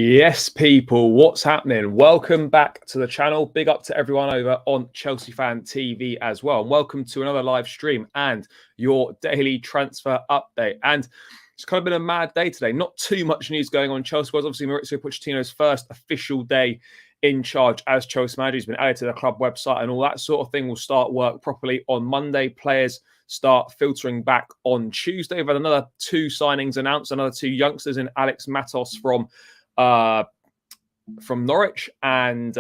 Yes, people, what's happening? Welcome back to the channel. Big up to everyone over on Chelsea Fan TV as well. And welcome to another live stream and your daily transfer update. And it's kind of been a mad day today. Not too much news going on. Chelsea was obviously Maurizio Pochettino's first official day in charge as Chelsea manager. He's been added to the club website and all that sort of thing. Will start work properly on Monday. Players start filtering back on Tuesday. We've had another 2 signings announced, another 2 youngsters in Alex Matos from Norwich and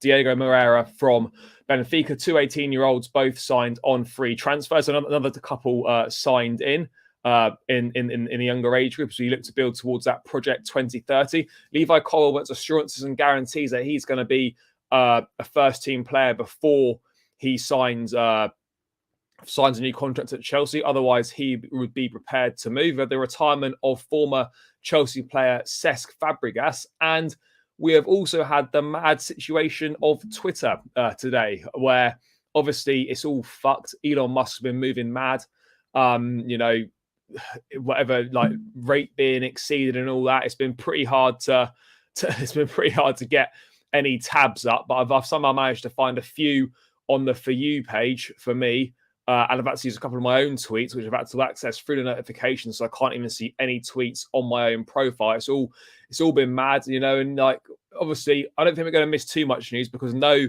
Diego Moreira from Benfica, 2 18-year-olds, both signed on free transfers. Another couple signed in the younger age group. So you look to build towards that project 2030. Levi Colwell's assurances and guarantees that he's going to be a first-team player before he signs a new contract at Chelsea. Otherwise, he would be prepared to move. The retirement of former Chelsea player Cesc Fabregas. And we have also had the mad situation of Twitter today, where obviously it's all fucked. Elon Musk's been moving mad. Whatever, like rate being exceeded and all that. It's been pretty hard to get any tabs up, but I've somehow managed to find a few on the For You page for me. And I've had to use a couple of my own tweets, which I've had to access through the notifications, so I can't even see any tweets on my own profile. It's all been mad, and like obviously I don't think we're going to miss too much news because no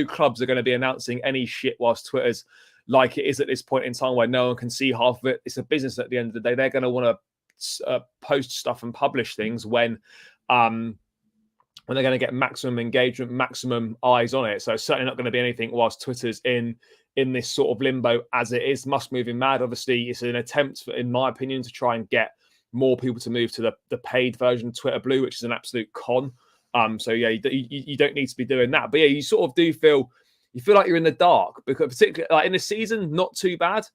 clubs are going to be announcing any shit whilst Twitter's like it is at this point in time where no one can see half of it. It's a business at the end of the day. They're going to want to post stuff and publish things when they're going to get maximum engagement, maximum eyes on it. So it's certainly not going to be anything whilst Twitter's in this sort of limbo as it is. Musk moving mad. Obviously, it's an attempt, in my opinion, to try and get more people to move to the paid version of Twitter Blue, which is an absolute con. So yeah, you don't need to be doing that. But yeah, you sort of do feel like you're in the dark, because particularly like in the season, not too bad.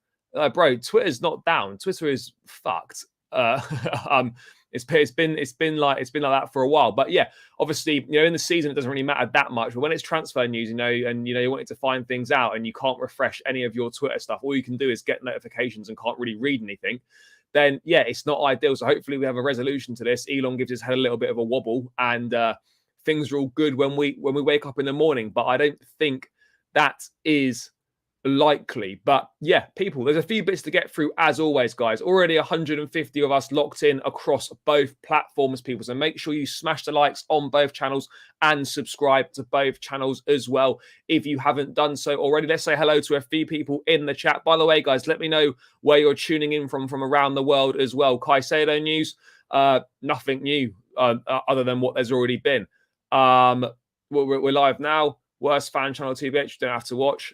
Bro, Twitter's not down. Twitter is fucked. It's been like that for a while. But yeah, obviously, in the season it doesn't really matter that much. But when it's transfer news, and you wanted to find things out and you can't refresh any of your Twitter stuff, all you can do is get notifications and can't really read anything. Then yeah, it's not ideal. So hopefully we have a resolution to this. Elon gives his head a little bit of a wobble, and things are all good when we wake up in the morning. But I don't think that is likely. But yeah, people, there's a few bits to get through as always, guys. Already 150 of us locked in across both platforms, people. So make sure you smash the likes on both channels and subscribe to both channels as well if you haven't done so already. Let's say hello to a few people in the chat. By the way, guys, let me know where you're tuning in from around the world as well. Caicedo news, nothing new other than what there's already been. We're live now. Worst fan channel TBH, you don't have to watch.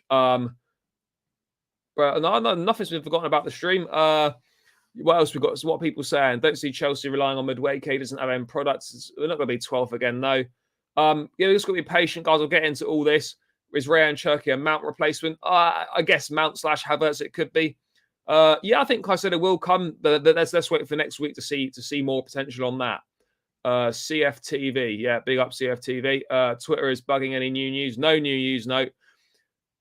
But no, nothing's been forgotten about the stream. What else we got? So what people saying? Don't see Chelsea relying on midway. K doesn't have end products. We're not going to be 12th again, no. Yeah, we just got to be patient, guys. I'll get into all this. Is Rayan Cherki a Mount replacement? I guess Mount / Havertz it could be. Yeah, I think Caicedo will come. But let's wait for next week to see more potential on that. CFTV, yeah, big up CFTV. Twitter is bugging. Any new news? No new news, no.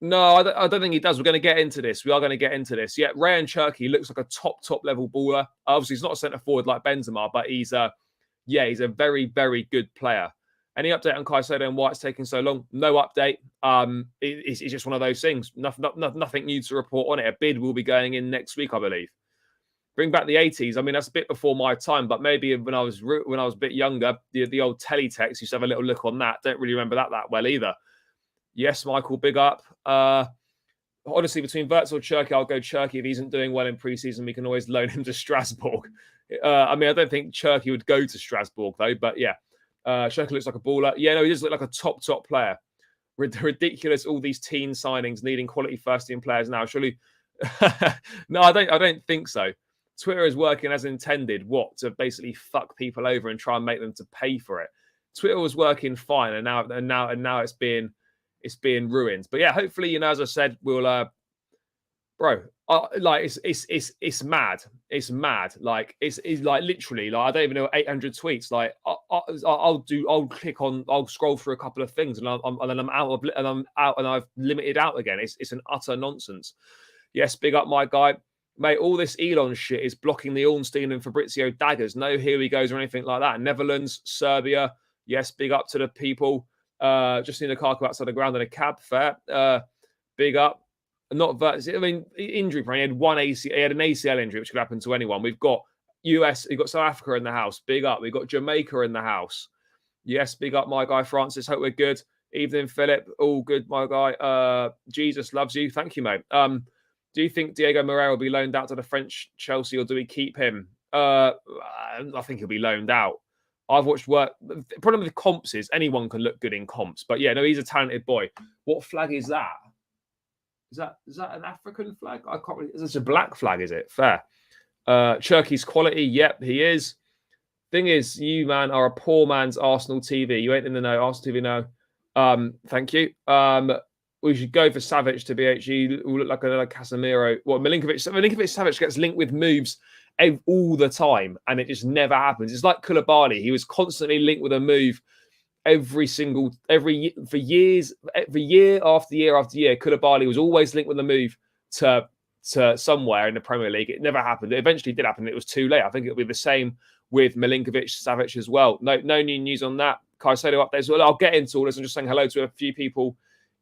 No, I don't think he does. We're going to get into this. We are going to get into this. Yeah, Rayan Cherki looks like a top level baller. Obviously, he's not a centre forward like Benzema, but he's a very, very good player. Any update on Caicedo and why it's taking so long? No update. It's just one of those things. Nothing new to report on it. A bid will be going in next week, I believe. Bring back the 80s. I mean, that's a bit before my time, but maybe when I was a bit younger, the old teletext used to have a little look on that. Don't really remember that well either. Yes, Michael, big up. Honestly, between Wirtz or Cherki, I'll go Cherki. If he isn't doing well in pre-season, we can always loan him to Strasbourg. I mean, I don't think Cherki would go to Strasbourg, though. But yeah, Cherki looks like a baller. Yeah, no, he does look like a top player. Ridiculous, all these teen signings needing quality first-team players now. Surely, no, I don't think so. Twitter is working as intended. What, to basically fuck people over and try and make them to pay for it? Twitter was working fine, and now it's being ruined. But yeah, hopefully, as I said, we'll like it's mad. It's mad. Like it's like literally, like I don't even know, 800 tweets. Like I'll scroll through a couple of things and then I'm out and I've limited out again. It's an utter nonsense. Yes, big up my guy. Mate, all this Elon shit is blocking the Ornstein and Fabrizio daggers. No here he goes or anything like that. Netherlands, Serbia. Yes, big up to the people. Just seen a car come outside the ground in a cab. Fair. Big up. Not Wirtz. I mean, injury prone. He had he had an ACL injury, which could happen to anyone. We've got US, we've got South Africa in the house. Big up. We've got Jamaica in the house. Yes, big up, my guy Francis. Hope we're good. Evening, Philip. All good, my guy. Jesus loves you. Thank you, mate. Do you think Diego Moreira will be loaned out to the French Chelsea, or do we keep him? I think he'll be loaned out. I've watched work. The problem with comps is anyone can look good in comps. But yeah, no, he's a talented boy. What flag is that? Is that an African flag? I can't really. It's a black flag, is it? Fair. Cherki's quality. Yep, he is. Thing is, you, man, are a poor man's Arsenal TV. You ain't in the know. Arsenal TV, no. Thank you. We should go for Savic to BHE. Will look like another Casemiro. What, Milinkovic Savic gets linked with moves all the time, and it just never happens. It's like Koulibaly. He was constantly linked with a move for year after year after year. Koulibaly was always linked with a move to somewhere in the Premier League. It never happened. It eventually did happen. It was too late. I think it'll be the same with Milinkovic Savic as well. No new news on that. Caicedo updates. Well, I'll get into all this. I'm just saying hello to a few people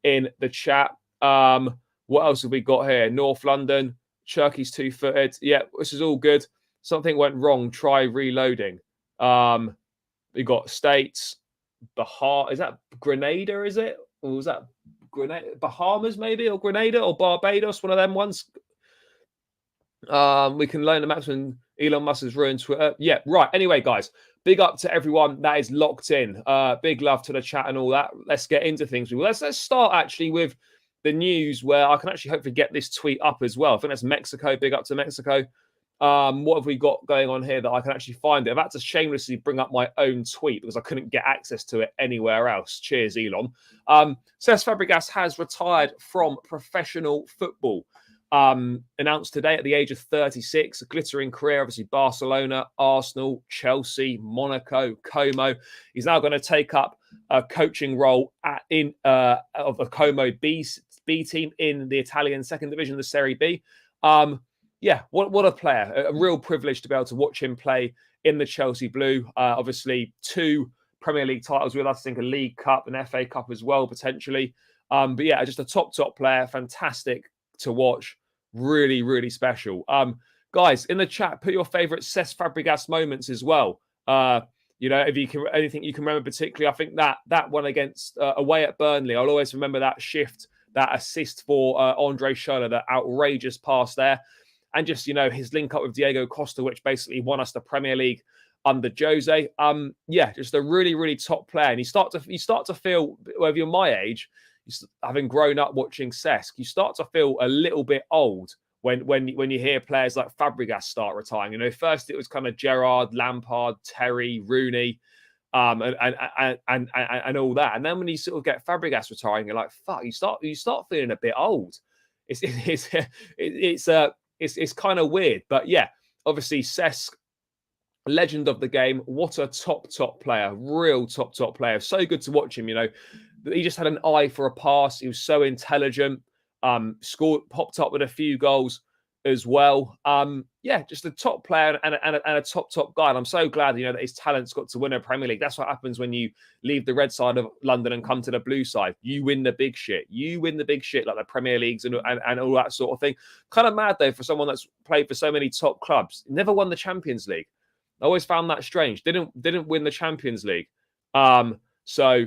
in the chat. What else have we got here? North London. Cherki's two-footed. Yeah, this is all good. Something went wrong. Try reloading. We got States. Is that Grenada, is it? Or was that Grenada? Bahamas, maybe? Or Grenada? Or Barbados? One of them ones. We can loan the maps when Elon Musk has ruined Twitter. Yeah, right. Anyway, guys, big up to everyone that is locked in. Big love to the chat and all that. Let's get into things. Let's start actually with the news, where I can actually hopefully get this tweet up as well. I think that's Mexico. Big up to Mexico. What have we got going on here that I can actually find it? I've had to shamelessly bring up my own tweet because I couldn't get access to it anywhere else. Cheers, Elon. Cesc Fabregas has retired from professional football. Announced today at the age of 36, a glittering career, obviously Barcelona, Arsenal, Chelsea, Monaco, Como. He's now going to take up a coaching role of a Como B team in the Italian second division, the Serie B. Yeah, what a player. A real privilege to be able to watch him play in the Chelsea Blue. Obviously, 2 Premier League titles with us, I think a League Cup, an FA Cup as well, potentially. But yeah, just a top player. Fantastic to watch. Really, really special. Guys, in the chat, put your favourite Cesc Fabregas moments as well. If you can, anything you can remember particularly. I think that one against away at Burnley, I'll always remember that shift, that assist for Andre Schürrle, that outrageous pass there. And just, his link up with Diego Costa, which basically won us the Premier League under Jose. Yeah, just a really, really top player. And you start to feel, whether you're my age, having grown up watching Cesc, you start to feel a little bit old when you hear players like Fabregas start retiring. First it was kind of Gerrard, Lampard, Terry, Rooney, and all that. And then when you sort of get Fabregas retiring, you're like, fuck, you start feeling a bit old. It's kind of weird. But yeah, obviously Cesc, legend of the game. What a top player, real top player. So good to watch him. He just had an eye for a pass. He was so intelligent. Popped up with a few goals as well. Yeah, just a top player and a top guy. And I'm so glad, that his talent's got to win a Premier League. That's what happens when you leave the red side of London and come to the blue side. You win the big shit. You win the big shit, like the Premier Leagues and all that sort of thing. Kind of mad, though, for someone that's played for so many top clubs. Never won the Champions League. I always found that strange. Didn't win the Champions League. So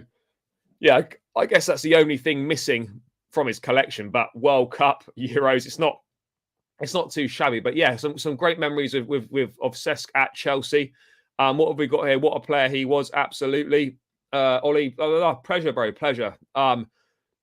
yeah, I guess that's the only thing missing from his collection. But World Cup, Euros, it's not too shabby. But yeah, some great memories of Cesc at Chelsea. What have we got here? What a player he was! Absolutely, Ollie. Pleasure, bro. Pleasure. What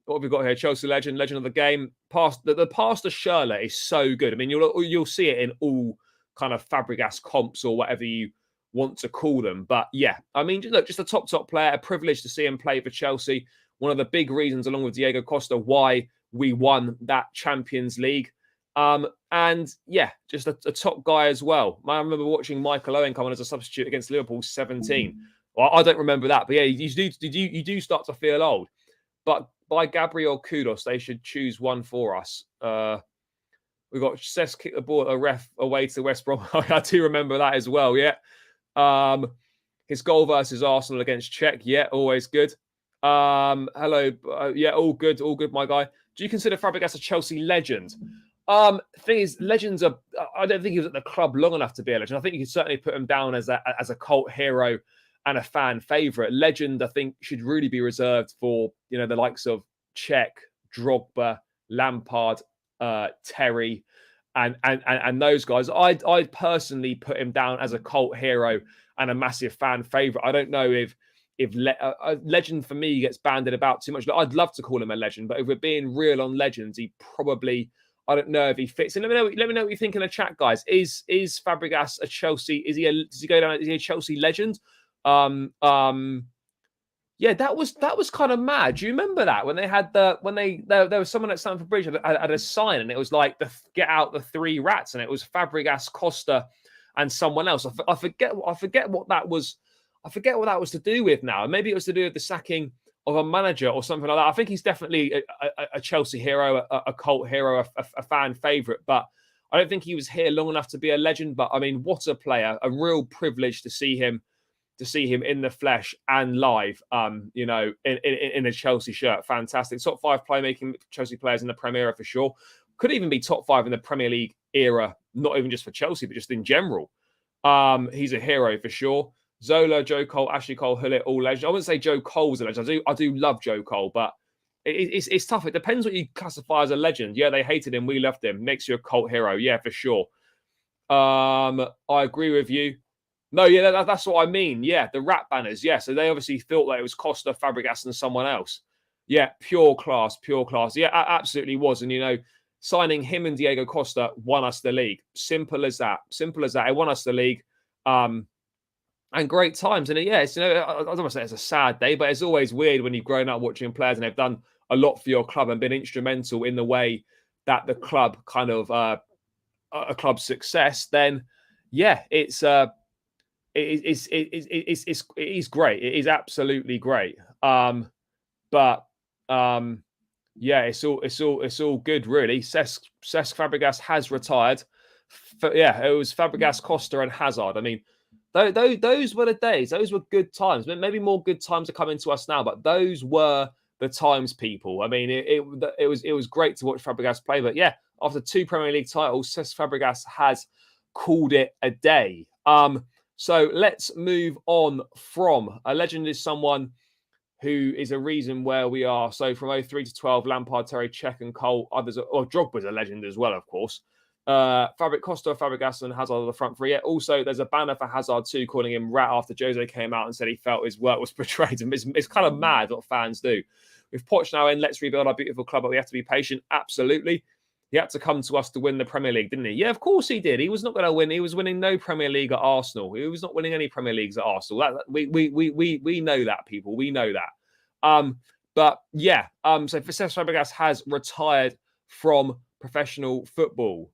have we got here? Chelsea legend of the game. The pass to Schürrle is so good. I mean, you'll see it in all kind of Fabregas comps or whatever you want to call them. But yeah, I mean, look, just a top player. A privilege to see him play for Chelsea. One of the big reasons, along with Diego Costa, why we won that Champions League. And yeah, just a top guy as well. I remember watching Michael Owen come on as a substitute against Liverpool 17. Well, I don't remember that, but yeah, you do start to feel old. But by Gabriel Kudos, they should choose one for us. We got Cesc kick the ball at a ref away to West Brom. I do remember that as well. Yeah. His goal versus Arsenal against Czech. Yeah, always good. Hello. Yeah, all good, my guy. Do you consider Fabregas a Chelsea legend? Thing is, legends are. I don't think he was at the club long enough to be a legend. I think you can certainly put him down as a cult hero and a fan favourite. Legend, I think, should really be reserved for the likes of Czech, Drogba, Lampard, Terry, and those guys. I'd personally put him down as a cult hero and a massive fan favourite. I don't know if a legend for me gets banded about too much. I'd love to call him a legend, but if we're being real on legends, he probably, I don't know if he fits. And let me know what you think in the chat, guys. Is Fabregas a Chelsea? Does he go down? Is he a Chelsea legend? Yeah, that was kind of mad. Do you remember that when they had there was someone at Stamford Bridge had a sign, and it was like get out the three rats, and it was Fabregas, Costa, and someone else. I forget what that was. I forget what that was to do with now. Maybe it was to do with the sacking of a manager or something like that. I think he's definitely a Chelsea hero, a cult hero, a fan favourite. But I don't think he was here long enough to be a legend. But I mean, what a player! A real privilege to see him in the flesh and live. In a Chelsea shirt, fantastic. Top 5 playmaking Chelsea players in the Premier era for sure. Could even be top 5 in the Premier League era, not even just for Chelsea, but just in general. He's a hero for sure. Zola, Joe Cole, Ashley Cole, Hullet, all legends. I wouldn't say Joe Cole's a legend. I do love Joe Cole, but it's tough. It depends what you classify as a legend. Yeah, they hated him. We loved him. Makes you a cult hero. Yeah, for sure. I agree with you. No, yeah, that's what I mean. Yeah, the rat banners. Yeah, so they obviously thought that it was Costa, Fabregas, and someone else. Yeah, pure class. Yeah, absolutely was. And, signing him and Diego Costa won us the league. Simple as that. It won us the league. And great times. And it's, I don't want to say it's a sad day, but it's always weird when you've grown up watching players and they've done a lot for your club and been instrumental in the way that the club kind of a club's success. Then, yeah, it is great. It is absolutely great. Yeah, it's all good, really. Cesc Fabregas has retired. It was Fabregas, Costa, and Hazard. I mean, those were the days. Those were good times. Maybe more good times are coming to us now, but those were the times, people. I mean, it was great to watch Fabregas play. But yeah, after 2 Premier League titles, Cesc Fabregas has called it a day. So let's move on from a legend is someone who is a reason where we are. So from 03 to 12, Lampard, Terry, Czech, and Cole. Others, Drogba's a legend as well, of course. Costa, Fabregas, and Hazard are the front three. Yeah, also, there's a banner for Hazard too, calling him rat after Jose came out and said he felt his work was betrayed. And it's kind of mad what fans do. With Poch now in, let's rebuild our beautiful club, but we have to be patient. Absolutely. He had to come to us to win the Premier League, didn't he? Yeah, of course he did. He was not going to win. He was winning no Premier League at Arsenal. He was not winning any Premier Leagues at Arsenal. We know that, people. We know that. But yeah, so Cesc Fabregas has retired from professional football.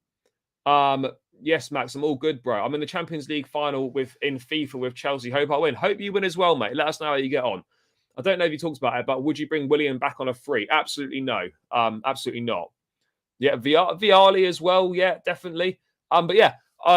Yes, Max, I'm all good, bro. I'm in the Champions League final in FIFA with Chelsea. Hope I win. Hope you win as well, mate. Let us know how you get on. I don't know if you talked about it, but would you bring William back on a free? Absolutely no. Absolutely not. Yeah, Viali as well. Yeah, definitely. But yeah,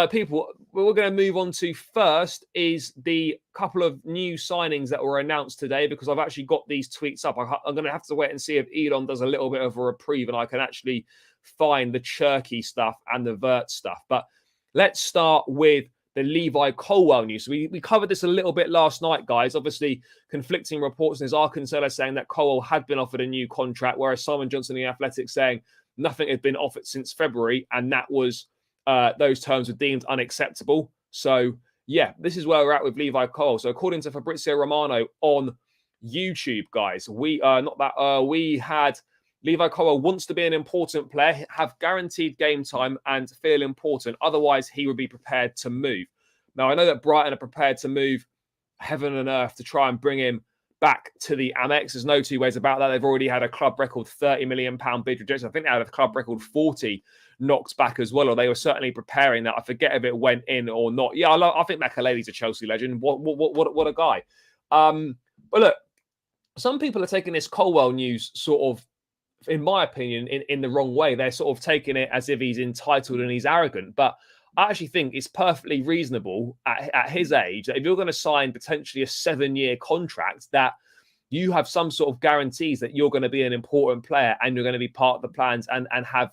people, what we're going to move on to first is the couple of new signings that were announced today, because I've actually got these tweets up. I'm going to have to wait and see if Elon does a little bit of a reprieve and I can actually find the Cherki stuff and the Wirtz stuff. But let's start with the Levi Colwell news. So we covered this a little bit last night, guys. Obviously, conflicting reports. There's Arkansas saying that Colwell had been offered a new contract, whereas Simon Johnson in the Athletic saying nothing had been offered since February, and that was those terms were deemed unacceptable. So yeah, this is where we're at with Levi Colwell. So according to Fabrizio Romano on YouTube, guys, we had Levi Colwell wants to be an important player, have guaranteed game time, and feel important. Otherwise, he would be prepared to move. Now, I know that Brighton are prepared to move heaven and earth to try and bring him back to the Amex. There's no two ways about that. They've already had a club record £30 million bid rejected. I think they had a club record 40 knocked back as well, or they were certainly preparing that. I forget if it went in or not. Yeah, I think Makelele's a Chelsea legend. What a guy. But look, some people are taking this Colwell news sort of in my opinion, in the wrong way. They're sort of taking it as if he's entitled and he's arrogant. But I actually think it's perfectly reasonable at his age that if you're going to sign potentially a 7-year contract, that you have some sort of guarantees that you're going to be an important player and you're going to be part of the plans and have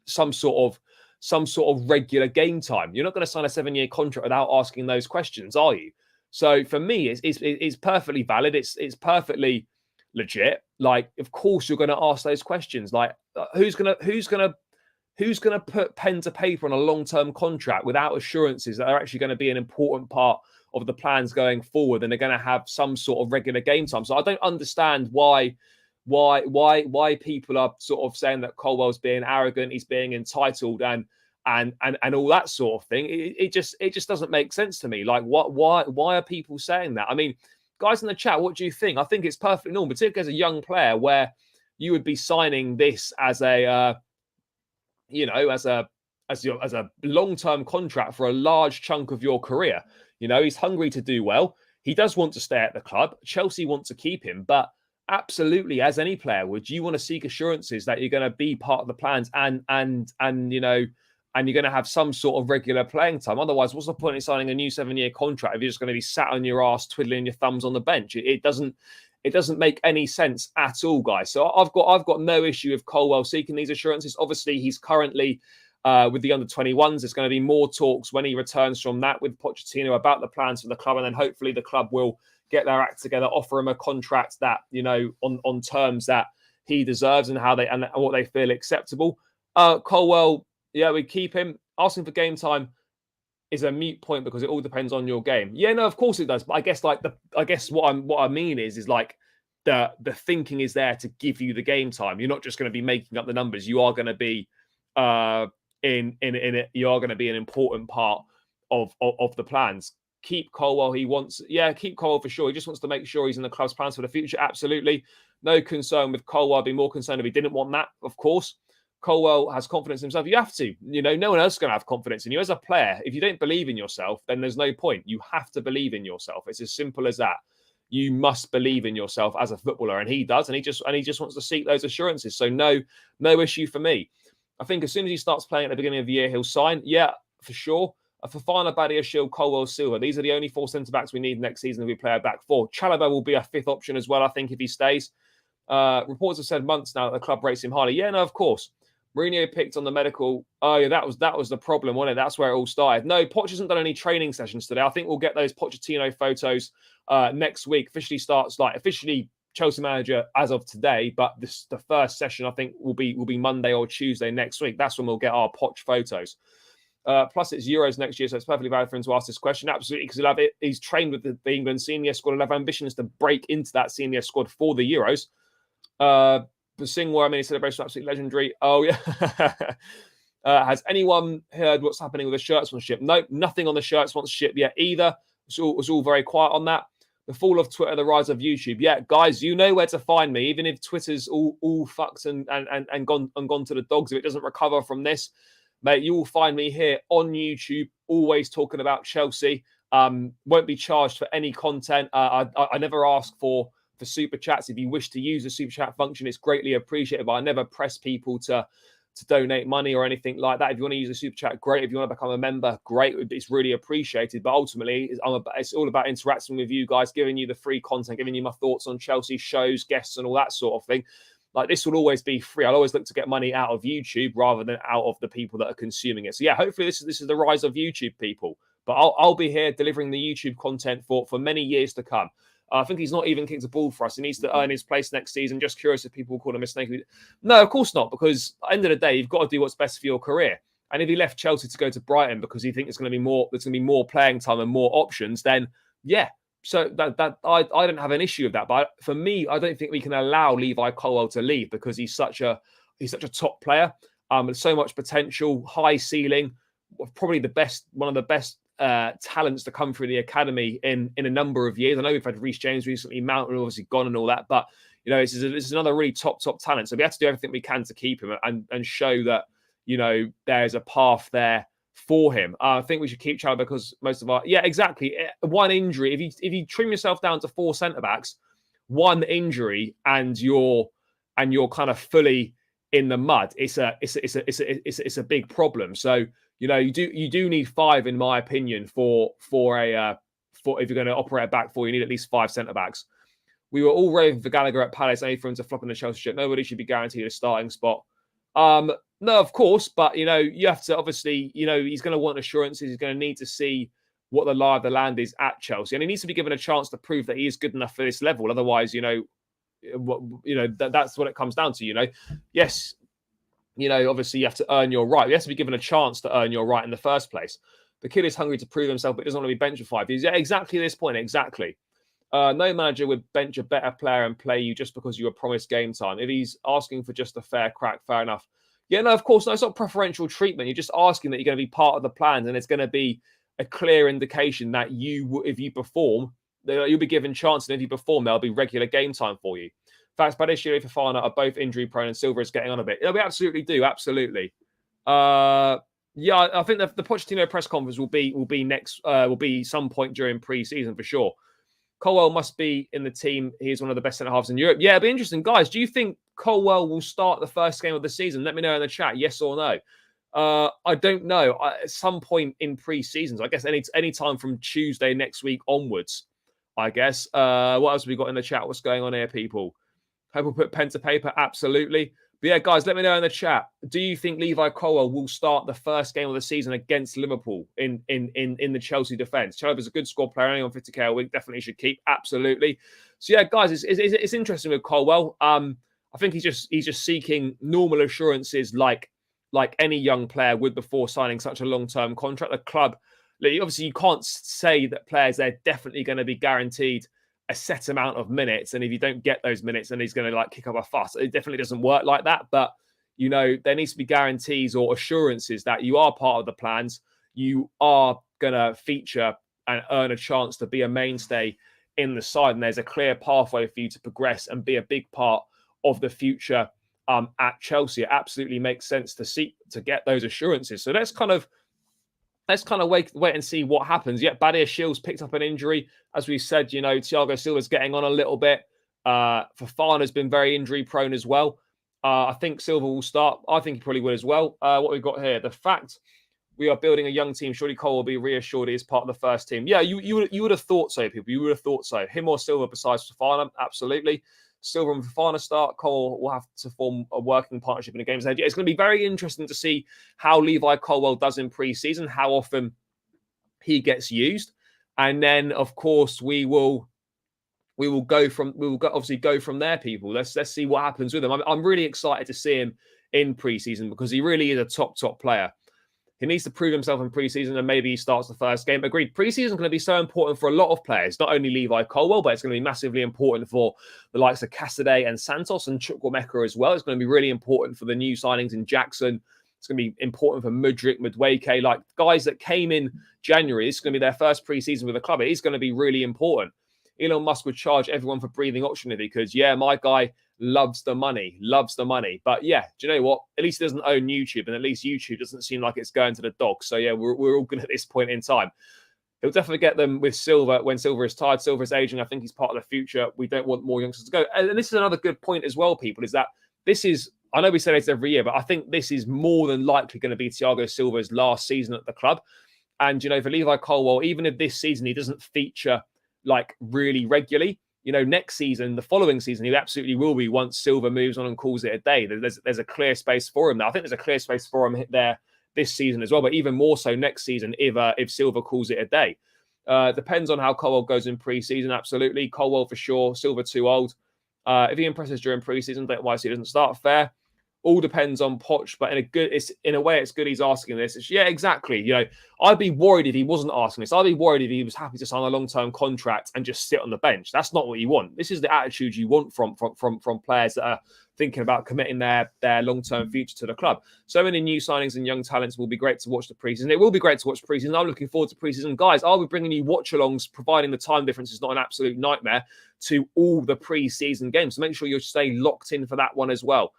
some sort of regular game time. You're not going to sign a 7-year contract without asking those questions, are you? So for me, it's perfectly valid. It's perfectly legit. Like, of course, you're going to ask those questions. Like, who's gonna put pen to paper on a long-term contract without assurances that they're actually going to be an important part of the plans going forward, and they're going to have some sort of regular game time? So I don't understand why people are sort of saying that Colwell's being arrogant, he's being entitled, and all that sort of thing. It just doesn't make sense to me. Like, why are people saying that? I mean, guys in the chat, what do you think? I think it's perfectly normal, particularly as a young player, where you would be signing this as a as a long-term contract for a large chunk of your career. He's hungry to do well. He does want to stay at the club. Chelsea want to keep him, but absolutely, as any player would, you want to seek assurances that you're going to be part of the plans and you're going to have some sort of regular playing time. Otherwise, what's the point in signing a new 7-year contract if you're just going to be sat on your ass twiddling your thumbs on the bench? It doesn't make any sense at all, guys. So I've got no issue with Colwell seeking these assurances. Obviously, he's currently with the under-21s. There's going to be more talks when he returns from that with Pochettino about the plans for the club, and then hopefully the club will get their act together, offer him a contract that on terms that he deserves and what they feel acceptable. Colwell, yeah, we keep him. Asking for game time is a moot point because it all depends on your game. Yeah, no, of course it does. But I guess what I mean is like the thinking is there to give you the game time. You're not just going to be making up the numbers. You are going to be in it. You are going to be an important part of the plans. Keep Colwell. Keep Colwell for sure. He just wants to make sure he's in the club's plans for the future. Absolutely. No concern with Colwell. I'd be more concerned if he didn't want that, of course. Colwell has confidence in himself. You have to. No one else is going to have confidence in you. As a player, if you don't believe in yourself, then there's no point. You have to believe in yourself. It's as simple as that. You must believe in yourself as a footballer, and he does, and he just wants to seek those assurances. So no issue for me. I think as soon as he starts playing at the beginning of the year, he'll sign. Yeah, for sure. Fofana, Badia, Shield, Colwell, Silva. These are the only 4 centre-backs we need next season if we play a back 4. Chalobah will be a 5th option as well, I think, if he stays. Reports have said months now that the club rates him highly. Yeah, no, of course. Mourinho picked on the medical. Oh, yeah, that was the problem, wasn't it? That's where it all started. No, Poch hasn't done any training sessions today. I think we'll get those Pochettino photos next week. Officially Chelsea manager as of today, but the first session I think will be Monday or Tuesday next week. That's when we'll get our Poch photos. Plus, it's Euros next year, so it's perfectly valid for him to ask this question. Absolutely, because he'll have it. He's trained with the England senior squad. He'll have ambitions to break into that senior squad for the Euros. Singwa, his celebration was absolutely legendary. Oh, yeah. Has anyone heard what's happening with the shirt sponsorship? No, nothing on the shirt sponsorship yet either. It was all very quiet on that. The fall of Twitter, the rise of YouTube. Yeah, guys, you know where to find me. Even if Twitter's all fucked and gone to the dogs, if it doesn't recover from this, mate, you will find me here on YouTube, always talking about Chelsea. Won't be charged for any content. I never ask for super chats. If you wish to use the super chat function, it's greatly appreciated, but I never press people to donate money or anything like that. If you want to use a super chat, great. If you want to become a member, great. It's really appreciated. But ultimately, it's all about interacting with you guys, giving you the free content, giving you my thoughts on Chelsea shows, guests, and all that sort of thing. Like, this will always be free. I'll always look to get money out of YouTube rather than out of the people that are consuming it. So yeah, hopefully this is the rise of YouTube, people. But I'll be here delivering the YouTube content for many years to come. I think he's not even kicked a ball for us. He needs to earn his place next season. Just curious if people will call him a snake. No, of course not, because at the end of the day, you've got to do what's best for your career. And if he left Chelsea to go to Brighton because he thinks there's going to be more playing time and more options, then yeah. So that I don't have an issue with that. But for me, I don't think we can allow Levi Colwell to leave because he's such a top player. With so much potential, high ceiling, probably one of the best talents to come through the academy in a number of years. I know we've had Reece James recently, Mount obviously gone and all that, but this is another really top talent. So we have to do everything we can to keep him and show that there's a path there for him. I think we should keep Chalobah because exactly. One injury, if you trim yourself down to 4 centre backs, one injury and you're and you're kind of fully in the mud, it's a big problem. So you do need 5, in my opinion, for if you're going to operate a back four, you need at least 5 centre backs. We were all raving for Gallagher at Palace, only for him to flop in the Chelsea shirt. Nobody should be guaranteed a starting spot. No, of course, but you have to obviously, he's going to want assurances. He's going to need to see what the lie of the land is at Chelsea, and he needs to be given a chance to prove that he is good enough for this level. Otherwise, that's what it comes down to. Yes, obviously you have to earn your right. You have to be given a chance to earn your right in the first place. The kid is hungry to prove himself, but doesn't want to be benched for 5 years. Yeah, exactly this point. Exactly. No manager would bench a better player and play you just because you were promised game time. If he's asking for just a fair crack, fair enough. Yeah, no, of course, no, it's not preferential treatment. You're just asking that you're going to be part of the plans, and it's going to be a clear indication that if you perform, you'll be given chance, and if you perform, there'll be regular game time for you. Facts, Badiashile and Fofana are both injury prone, and Silva is getting on a bit. Yeah, we absolutely do, absolutely. Yeah, I think the Pochettino press conference will be some point during pre-season for sure. Colwell must be in the team. He's one of the best centre-halves in Europe. Yeah, it'll be interesting. Guys, do you think Colwell will start the first game of the season? Let me know in the chat, yes or no. I don't know. At some point in pre-seasons, I guess any time from Tuesday next week onwards, I guess. What else have we got in the chat? What's going on here, people? Hope we'll put pen to paper. Absolutely. But yeah, guys, let me know in the chat. Do you think Levi Colwell will start the first game of the season against Liverpool in the Chelsea defence? Chalobah's a good squad player, only on 50k a week. Definitely should keep. Absolutely. So yeah, guys, it's interesting with Colwell. I think he's just seeking normal assurances like any young player would before signing such a long-term contract. The club, obviously, you can't say that players they're definitely going to be guaranteed a set amount of minutes, and if you don't get those minutes, then he's going to kick up a fuss. It definitely doesn't work like that. But there needs to be guarantees or assurances that you are part of the plans. You are going to feature and earn a chance to be a mainstay in the side, and there's a clear pathway for you to progress and be a big part of the future at Chelsea. It absolutely makes sense to get those assurances. So let's kind of wait and see what happens. Yet Badiashile's picked up an injury. As we said, Thiago Silva's getting on a little bit. Fofana's been very injury prone as well. I think Silva will start. I think he probably will as well. What we've got here, the fact we are building a young team, surely Cole will be reassured he is part of the first team. Yeah, you would have thought so, people. You would have thought so. Him or Silva besides Fofana, absolutely. Silva and Fofana start. Cole will have to form a working partnership in the games ahead. It's going to be very interesting to see how Levi Colwell does in pre-season, how often he gets used, and then of course we will obviously go from there. People, let's see what happens with him. I'm really excited to see him in pre-season because he really is a top player. He needs to prove himself in pre-season, and maybe he starts the first game. Agreed. Pre-season is going to be so important for a lot of players, not only Levi Colwell, but it's going to be massively important for the likes of Cassidy and Santos and Chukwuemeka as well. It's going to be really important for the new signings in Jackson. It's going to be important for Mudryk, Madueke, like guys that came in January. It's going to be their first pre-season with the club. It is going to be really important. Elon Musk would charge everyone for breathing oxygen because, yeah, my guy loves the money. But yeah, do you know what? At least he doesn't own YouTube, and at least YouTube doesn't seem like it's going to the dogs. So yeah, we're all good at this point in time. He'll definitely get them with Silva when Silva is tired. Silva is aging. I think he's part of the future. We don't want more youngsters to go. And this is another good point as well, people, is that this is, I know we say this every year, but I think this is more than likely going to be Thiago Silva's last season at the club. And, for Levi Colwell, even if this season he doesn't feature really regularly, next season, the following season, he absolutely will be once Silva moves on and calls it a day. There's a clear space for him now. I think there's a clear space for him there this season as well, but even more so next season if Silva calls it a day. Depends on how Colwell goes in pre-season, absolutely. Colwell for sure, Silva too old. If he impresses during pre-season, don't know why he doesn't start. Fair. All depends on Poch, but in a way, it's good he's asking this. Yeah, exactly. I'd be worried if he wasn't asking this. I'd be worried if he was happy to sign a long-term contract and just sit on the bench. That's not what you want. This is the attitude you want from players that are thinking about committing their long-term future to the club. So many new signings and young talents will be great to watch the preseason. It will be great to watch preseason. I'm looking forward to preseason. Guys, I'll be bringing you watch-alongs, providing the time difference is not an absolute nightmare, to all the preseason games. So make sure you stay locked in for that one as well.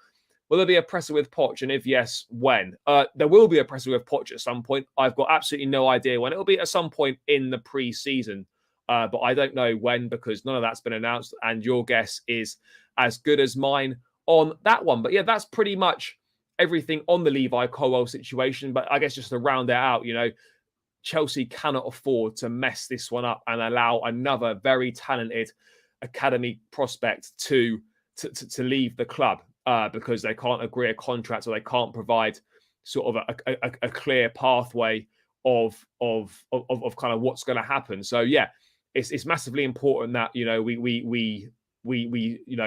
Will there be a presser with Poch? And if yes, when? There will be a presser with Poch at some point. I've got absolutely no idea when. It'll be at some point in the pre-season. But I don't know when because none of that's been announced. And your guess is as good as mine on that one. But yeah, that's pretty much everything on the Levi Colwell situation. But I guess just to round it out, Chelsea cannot afford to mess this one up and allow another very talented academy prospect to leave the club because they can't agree a contract or they can't provide sort of a clear pathway of kind of what's going to happen. So yeah, it's massively important that we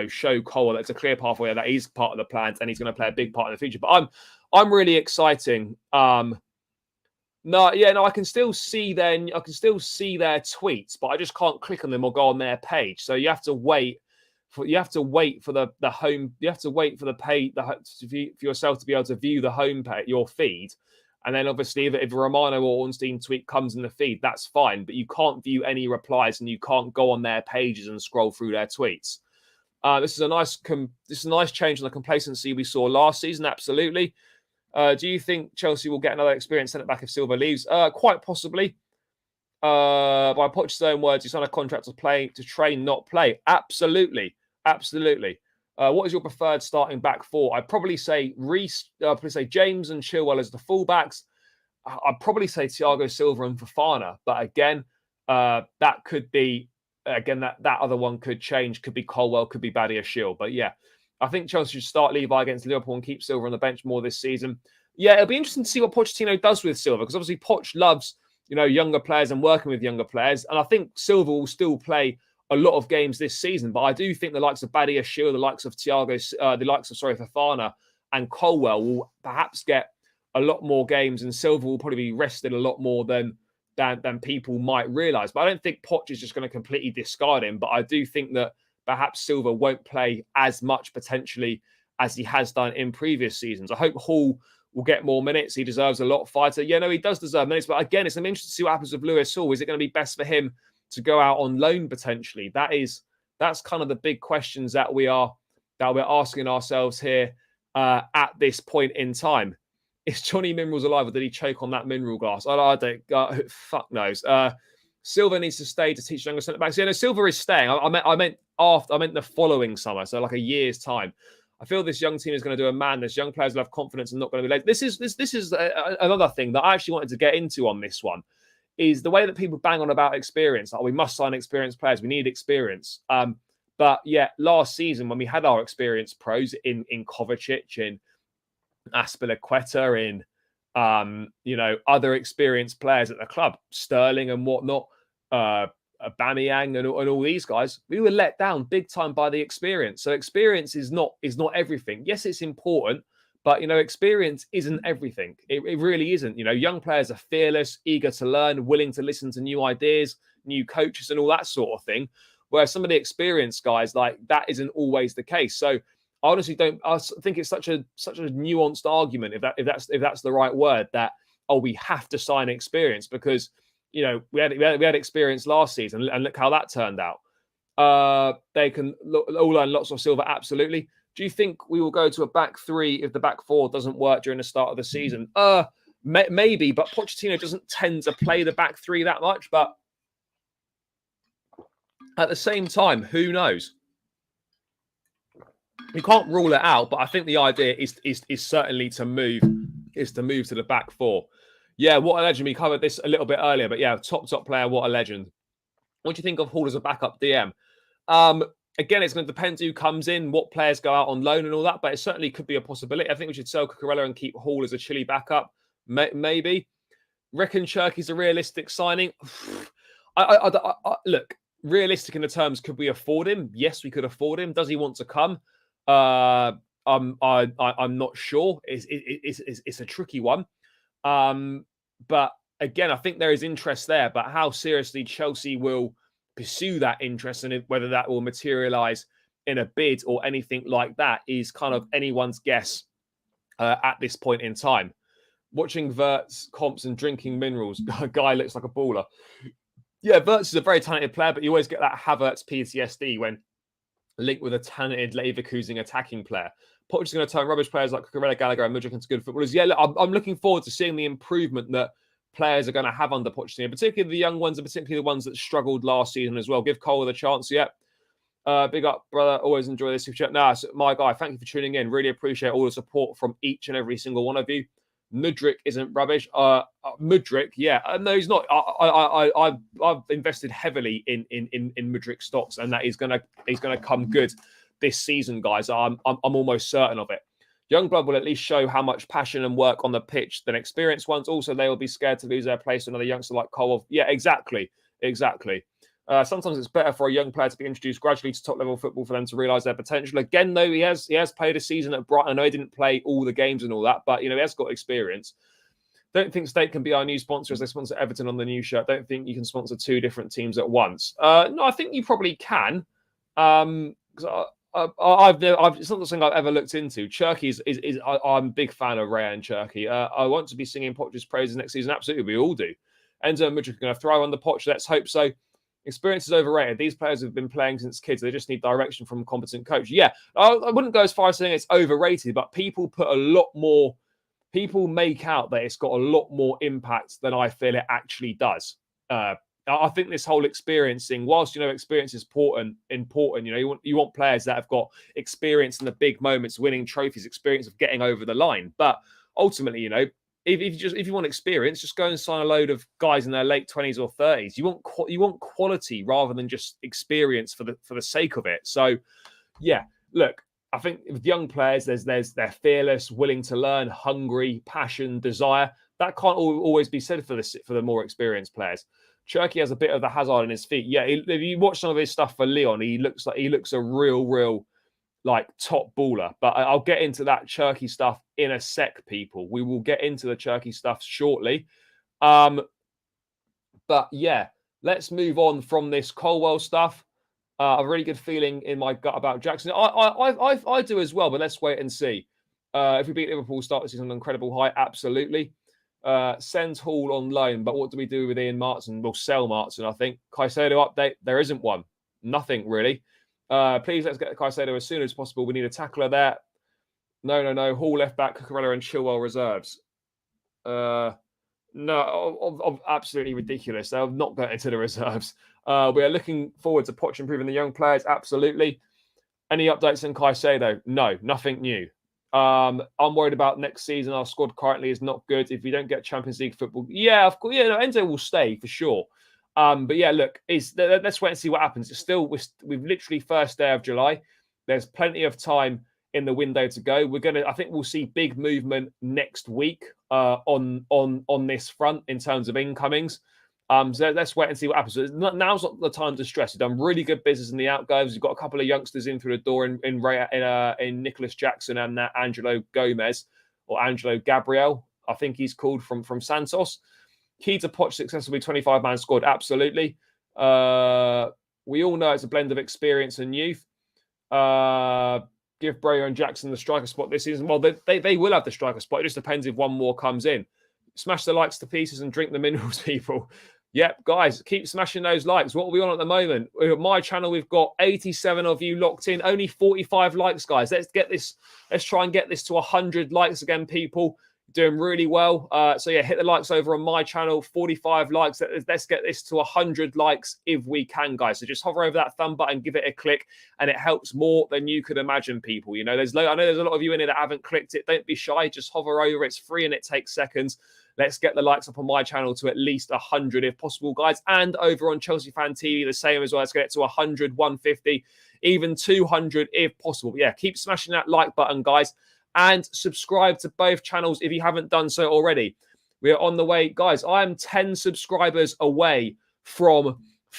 show Colwell that it's a clear pathway, that he's part of the plans and he's going to play a big part in the future. But I'm really exciting. I can still see their tweets, but I just can't click on them or go on their page. So you have to wait for the home. You have to wait for the page for yourself to be able to view the home page, your feed. And then obviously if a Romano or Ornstein tweet comes in the feed, that's fine. But you can't view any replies and you can't go on their pages and scroll through their tweets. This is a nice change on the complacency we saw last season. Absolutely. Do you think Chelsea will get another experienced centre-back if Silva leaves? Quite possibly. By Poch's own words, he signed a contract to train, not play. Absolutely. What is your preferred starting back four? I'd probably say James and Chilwell as the fullbacks. I'd probably say Thiago Silva and Fofana. But again, that could be, that other one could change. Could be Colwell, could be Badiashile. But yeah, I think Chelsea should start Levi against Liverpool and keep Silva on the bench more this season. Yeah, it'll be interesting to see what Pochettino does with Silva, because obviously Poch loves, younger players and working with younger players. And I think Silva will still play a lot of games this season. But I do think the likes of Badiashile, the likes of Fofana and Colwell will perhaps get a lot more games, and Silva will probably be rested a lot more than people might realise. But I don't think Poch is just going to completely discard him. But I do think that perhaps Silva won't play as much potentially as he has done in previous seasons. I hope Hall will get more minutes. He deserves a lot fighter. Yeah, no, he does deserve minutes. But again, it's interesting to see what happens with Lewis Hall. Is it going to be best for him to go out on loan potentially? That's kind of the big questions that we're asking ourselves here at this point in time. Is Johnny Minerals alive, or did he choke on that mineral glass? I don't. Fuck knows. Silva needs to stay to teach younger centre backs. Yeah, no, Silva is staying. I meant the following summer, so like a year's time. I feel this young team is going to do a madness. Young players will have confidence and not going to be late. This is another thing that I actually wanted to get into on this one, is the way that people bang on about experience. Like, we must sign experienced players. We need experience. But yeah, last season when we had our experienced pros in Kovacic, in Aspilicueta, in other experienced players at the club, Sterling and whatnot, Aubameyang and all these guys, we were let down big time by the experience. So experience is not everything. Yes, it's important, but experience isn't everything. It really isn't. Young players are fearless, eager to learn, willing to listen to new ideas, new coaches, and all that sort of thing. Whereas some of the experienced guys, like, that isn't always the case. So I honestly don't. I think it's such a nuanced argument, if that's the right word, that we have to sign experience, because we had experience last season and look how that turned out. They can all learn lots of Silva. Absolutely. Do you think we will go to a back three if the back four doesn't work during the start of the season? Maybe, but Pochettino doesn't tend to play the back three that much. But at the same time, who knows? We can't rule it out, but I think the idea is certainly to move to the back four. Yeah, what a legend. We covered this a little bit earlier, but yeah, top player, what a legend. What do you think of Hall as a backup DM? Again, it's going to depend who comes in, what players go out on loan and all that, but it certainly could be a possibility. I think we should sell Cucurella and keep Hall as a Chile backup. Maybe. Reckon Cherki's a realistic signing? Look, realistic in the terms, could we afford him? Yes, we could afford him. Does he want to come? I'm not sure. It's a tricky one. But again, I think there is interest there, but how seriously Chelsea will pursue that interest and whether that will materialise in a bid or anything like that is kind of anyone's guess at this point in time. Watching Wirtz comps and drinking minerals, guy looks like a baller. Yeah, Wirtz is a very talented player, but you always get that Havertz PTSD when linked with a talented Leverkusen attacking player. Poch is going to turn rubbish players like Cucurella, Gallagher and Mudryk into good footballers. Yeah, look, I'm looking forward to seeing the improvement that players are going to have under Pochettino, particularly the young ones and particularly the ones that struggled last season as well. Give Cole the chance, yeah. Big up, brother. Always enjoy this super chat. Nah, so my guy, thank you for tuning in. Really appreciate all the support from each and every single one of you. Mudryk isn't rubbish. Mudryk, yeah, no, he's not. I've invested heavily in Mudryk stocks, and that he's gonna come good this season, guys. I'm almost certain of it. Young blood will at least show how much passion and work on the pitch than experienced ones. Also, they will be scared to lose their place to another youngster like Colwill. Yeah, exactly. Sometimes it's better for a young player to be introduced gradually to top-level football for them to realise their potential. Again, though, he has played a season at Brighton. I know he didn't play all the games and all that, but, he has got experience. Don't think State can be our new sponsor as they sponsor Everton on the new shirt. Don't think you can sponsor two different teams at once. No, I think you probably can. Because it's not something I've ever looked into. Cherki I'm a big fan of Rayan Cherki. I want to be singing Poch's praises next season. Absolutely, we all do. Enzo and Mudryk are going to thrive on the Poch. Let's hope so. Experience is overrated. These players have been playing since kids. They just need direction from a competent coach. Yeah, I wouldn't go as far as saying it's overrated, but people make out that it's got a lot more impact than I feel it actually does. I think this whole experiencing, whilst experience is important. You want players that have got experience in the big moments, winning trophies, experience of getting over the line. But ultimately, if you want experience, just go and sign a load of guys in their late 20s or 30s. You want quality rather than just experience for the sake of it. So, yeah, look, I think with young players, they're fearless, willing to learn, hungry, passion, desire. That can't always be said for the more experienced players. Cherki has a bit of the Hazard in his feet. Yeah, if you watch some of his stuff for Lyon, he looks a real like top baller. But I'll get into that Cherki stuff in a sec, people. We will get into the Cherki stuff shortly. But yeah, let's move on from this Colwell stuff. A really good feeling in my gut about Jackson. I do as well, but let's wait and see. If we beat Liverpool, start this season on an incredible high. Absolutely. Sends Hall on loan, but what do we do with Ian Martin? We'll sell Martin, I think. Caicedo update. There isn't one. Nothing really. Please let's get Caicedo as soon as possible. We need a tackler there. No. Hall left back, Cucurella and Chilwell reserves. No, absolutely ridiculous. They'll not get into the reserves. We are looking forward to Poch improving the young players. Absolutely. Any updates on Caicedo? No, nothing new. I'm worried about next season. Our squad currently is not good. If we don't get Champions League football, yeah, of course, Enzo will stay for sure. But yeah, look, let's wait and see what happens. We've literally first day of July. There's plenty of time in the window to go. I think we'll see big movement next week on this front in terms of incomings. So let's wait and see what happens. So now's not the time to stress. We've done really good business in the outgoes. We've got a couple of youngsters in through the door in Nicholas Jackson and Angelo Gomez or Angelo Gabriel, I think he's called from Santos. Key to Poch success will be 25-man squad. Absolutely. We all know it's a blend of experience and youth. Give Breyer and Jackson the striker spot this season. Well, they will have the striker spot. It just depends if one more comes in. Smash the likes to pieces and drink the minerals, people. Yep, guys, keep smashing those likes. What are we on at the moment? My channel, we've got 87 of you locked in. Only 45 likes, guys. Let's try and get this to 100 likes again, people. Doing really well. So yeah, hit the likes over on my channel. 45 likes. Let's get this to 100 likes if we can, guys. So just hover over that thumb button, give it a click, and it helps more than you could imagine, people. I know there's a lot of you in here that haven't clicked it. Don't be shy. Just hover over. It's free and it takes seconds. Let's get the likes up on my channel to at least 100 if possible, guys. And over on Chelsea Fan TV, the same as well. Let's get it to 100, 150, even 200 if possible. But yeah, keep smashing that like button, guys. And subscribe to both channels if you haven't done so already. We are on the way. Guys, I am 10 subscribers away from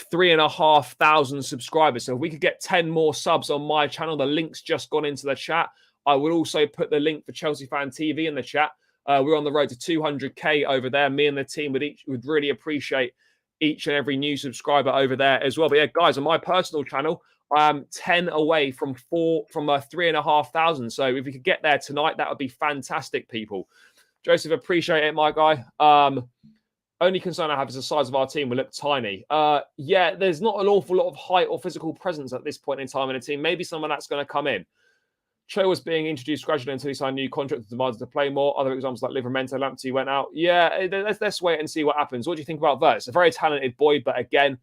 3,500 subscribers. So if we could get 10 more subs on my channel, the link's just gone into the chat. I will also put the link for Chelsea Fan TV in the chat. We're on the road to 200k over there. Me and the team would really appreciate each and every new subscriber over there as well. But yeah, guys, on my personal channel, I am 10 away from 3,500. So if we could get there tonight, that would be fantastic, people. Joseph, appreciate it, my guy. Only concern I have is the size of our team. We look tiny. Yeah, there's not an awful lot of height or physical presence at this point in time in a team. Maybe someone that's going to come in. Cho was being introduced gradually until he signed a new contract and demanded to play more. Other examples like Livramento, Lamptey went out. Yeah, let's wait and see what happens. What do you think about that? It's a very talented boy, but again,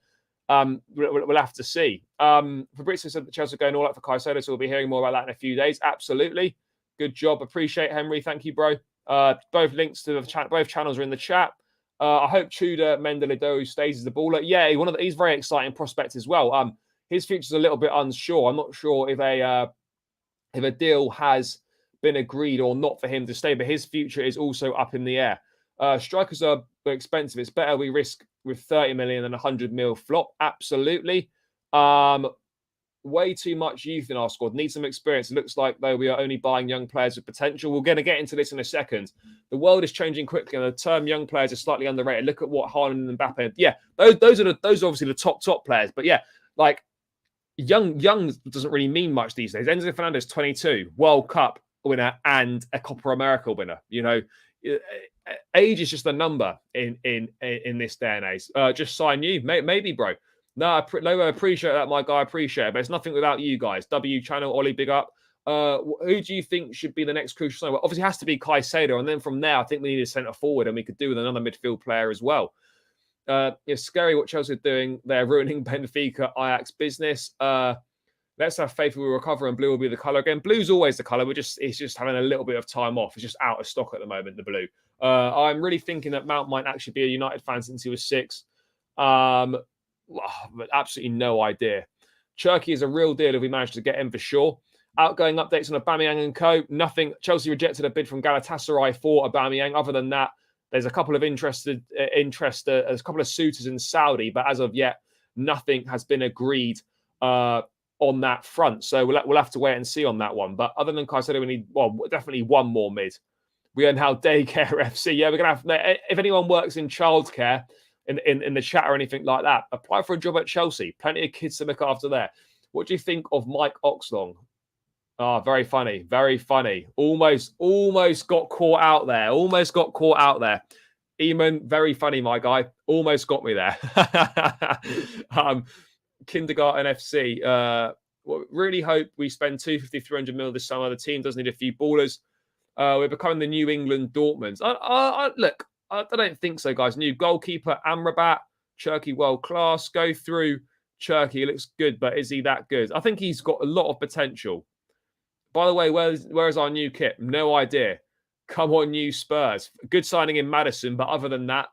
We'll have to see. Fabrizio said that Chelsea are going all out for Caicedo, so we'll be hearing more about that in a few days. Absolutely. Good job. Appreciate Henry. Thank you, bro. Both links to both channels are in the chat. I hope Tudor Mendelidou stays as the baller. Yeah, he's very exciting prospect as well. His future's a little bit unsure. I'm not sure if a deal has been agreed or not for him to stay, but his future is also up in the air. Strikers are expensive. It's better we risk with 30 million than 100 mil flop. Absolutely. Way too much youth in our squad. Need some experience. It looks like, though, we are only buying young players with potential. We're going to get into this in a second. The world is changing quickly, and the term young players is slightly underrated. Look at what Haaland and Mbappe. Yeah, those are obviously the top players. But yeah, like young doesn't really mean much these days. Enzo Fernandez, 22, World Cup winner and a Copa America winner. You know, age is just a number in this day and age. Just sign you, maybe, bro. No, I appreciate that, my guy. I appreciate it, but it's nothing without you guys. W channel, Ollie, big up. Who do you think should be the next crucial sign? Well, obviously, it has to be Caicedo, and then from there, I think we need a centre forward, and we could do with another midfield player as well. It's scary what Chelsea are doing. They're ruining Benfica, Ajax business. Let's have faith we will recover, and blue will be the colour again. Blue's always the colour. It's just having a little bit of time off. It's just out of stock at the moment, the blue. I'm really thinking that Mount might actually be a United fan since he was 6. But absolutely no idea. Cherki is a real deal if we manage to get him for sure. Outgoing updates on Aubameyang and co. Nothing. Chelsea rejected a bid from Galatasaray for Aubameyang. Other than that, there's a couple of there's a couple of suitors in Saudi, but as of yet, nothing has been agreed on that front. So we'll have to wait and see on that one. But other than Caicedo, we need definitely one more mid. We are now daycare FC. Yeah, we're gonna have. If anyone works in childcare in the chat or anything like that, apply for a job at Chelsea. Plenty of kids to look after there. What do you think of Mike Oxlong? Very funny. Very funny. Almost got caught out there. Eamon, very funny, my guy. Almost got me there. Kindergarten FC. Really hope we spend 250, 300 mil this summer. The team does need a few ballers. We're becoming the New England Dortmunds. Look, I don't think so, guys. New goalkeeper, Amrabat, Cherki, world class. Go through Cherki. He looks good, but is he that good? I think he's got a lot of potential. By the way, where's our new kit? No idea. Come on, new Spurs. Good signing in Madison, but other than that,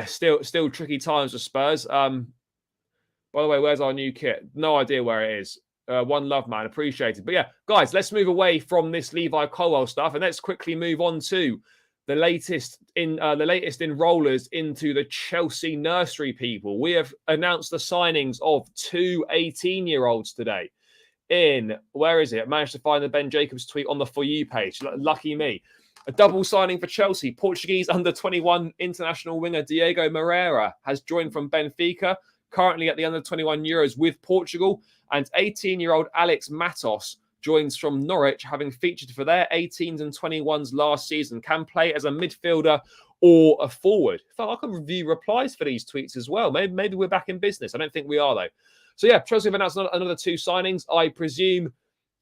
still tricky times with Spurs. By the way, where's our new kit? No idea where it is. One love, man. Appreciated. But yeah, guys, let's move away from this Levi Colwell stuff and let's quickly move on to the latest enrollers into the Chelsea nursery people. We have announced the signings of 2 18-year-olds today. Where is it? I managed to find the Ben Jacobs tweet on the For You page. Lucky me. A double signing for Chelsea. Portuguese under-21 international winger Diego Moreira has joined from Benfica, currently at the under-21 Euros with Portugal. And 18-year-old Alex Matos joins from Norwich, having featured for their 18s and 21s last season. Can play as a midfielder or a forward. I thought I could review replies for these tweets as well. Maybe we're back in business. I don't think we are, though. So, yeah, Chelsea have announced another 2 signings. I presume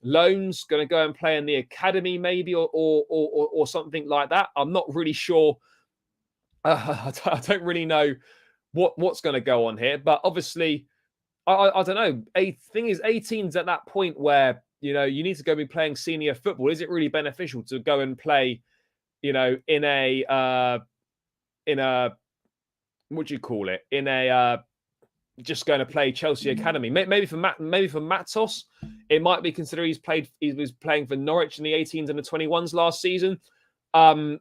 loans going to go and play in the academy maybe or something like that. I'm not really sure. I don't really know what's going to go on here. But obviously, I don't know. Thing is, 18's at that point where, you need to go be playing senior football. Is it really beneficial to go and play, in a what do you call it? In a just going to play Chelsea Academy. Maybe for Matos, it might be considered he was playing for Norwich in the 18s and the 21s last season.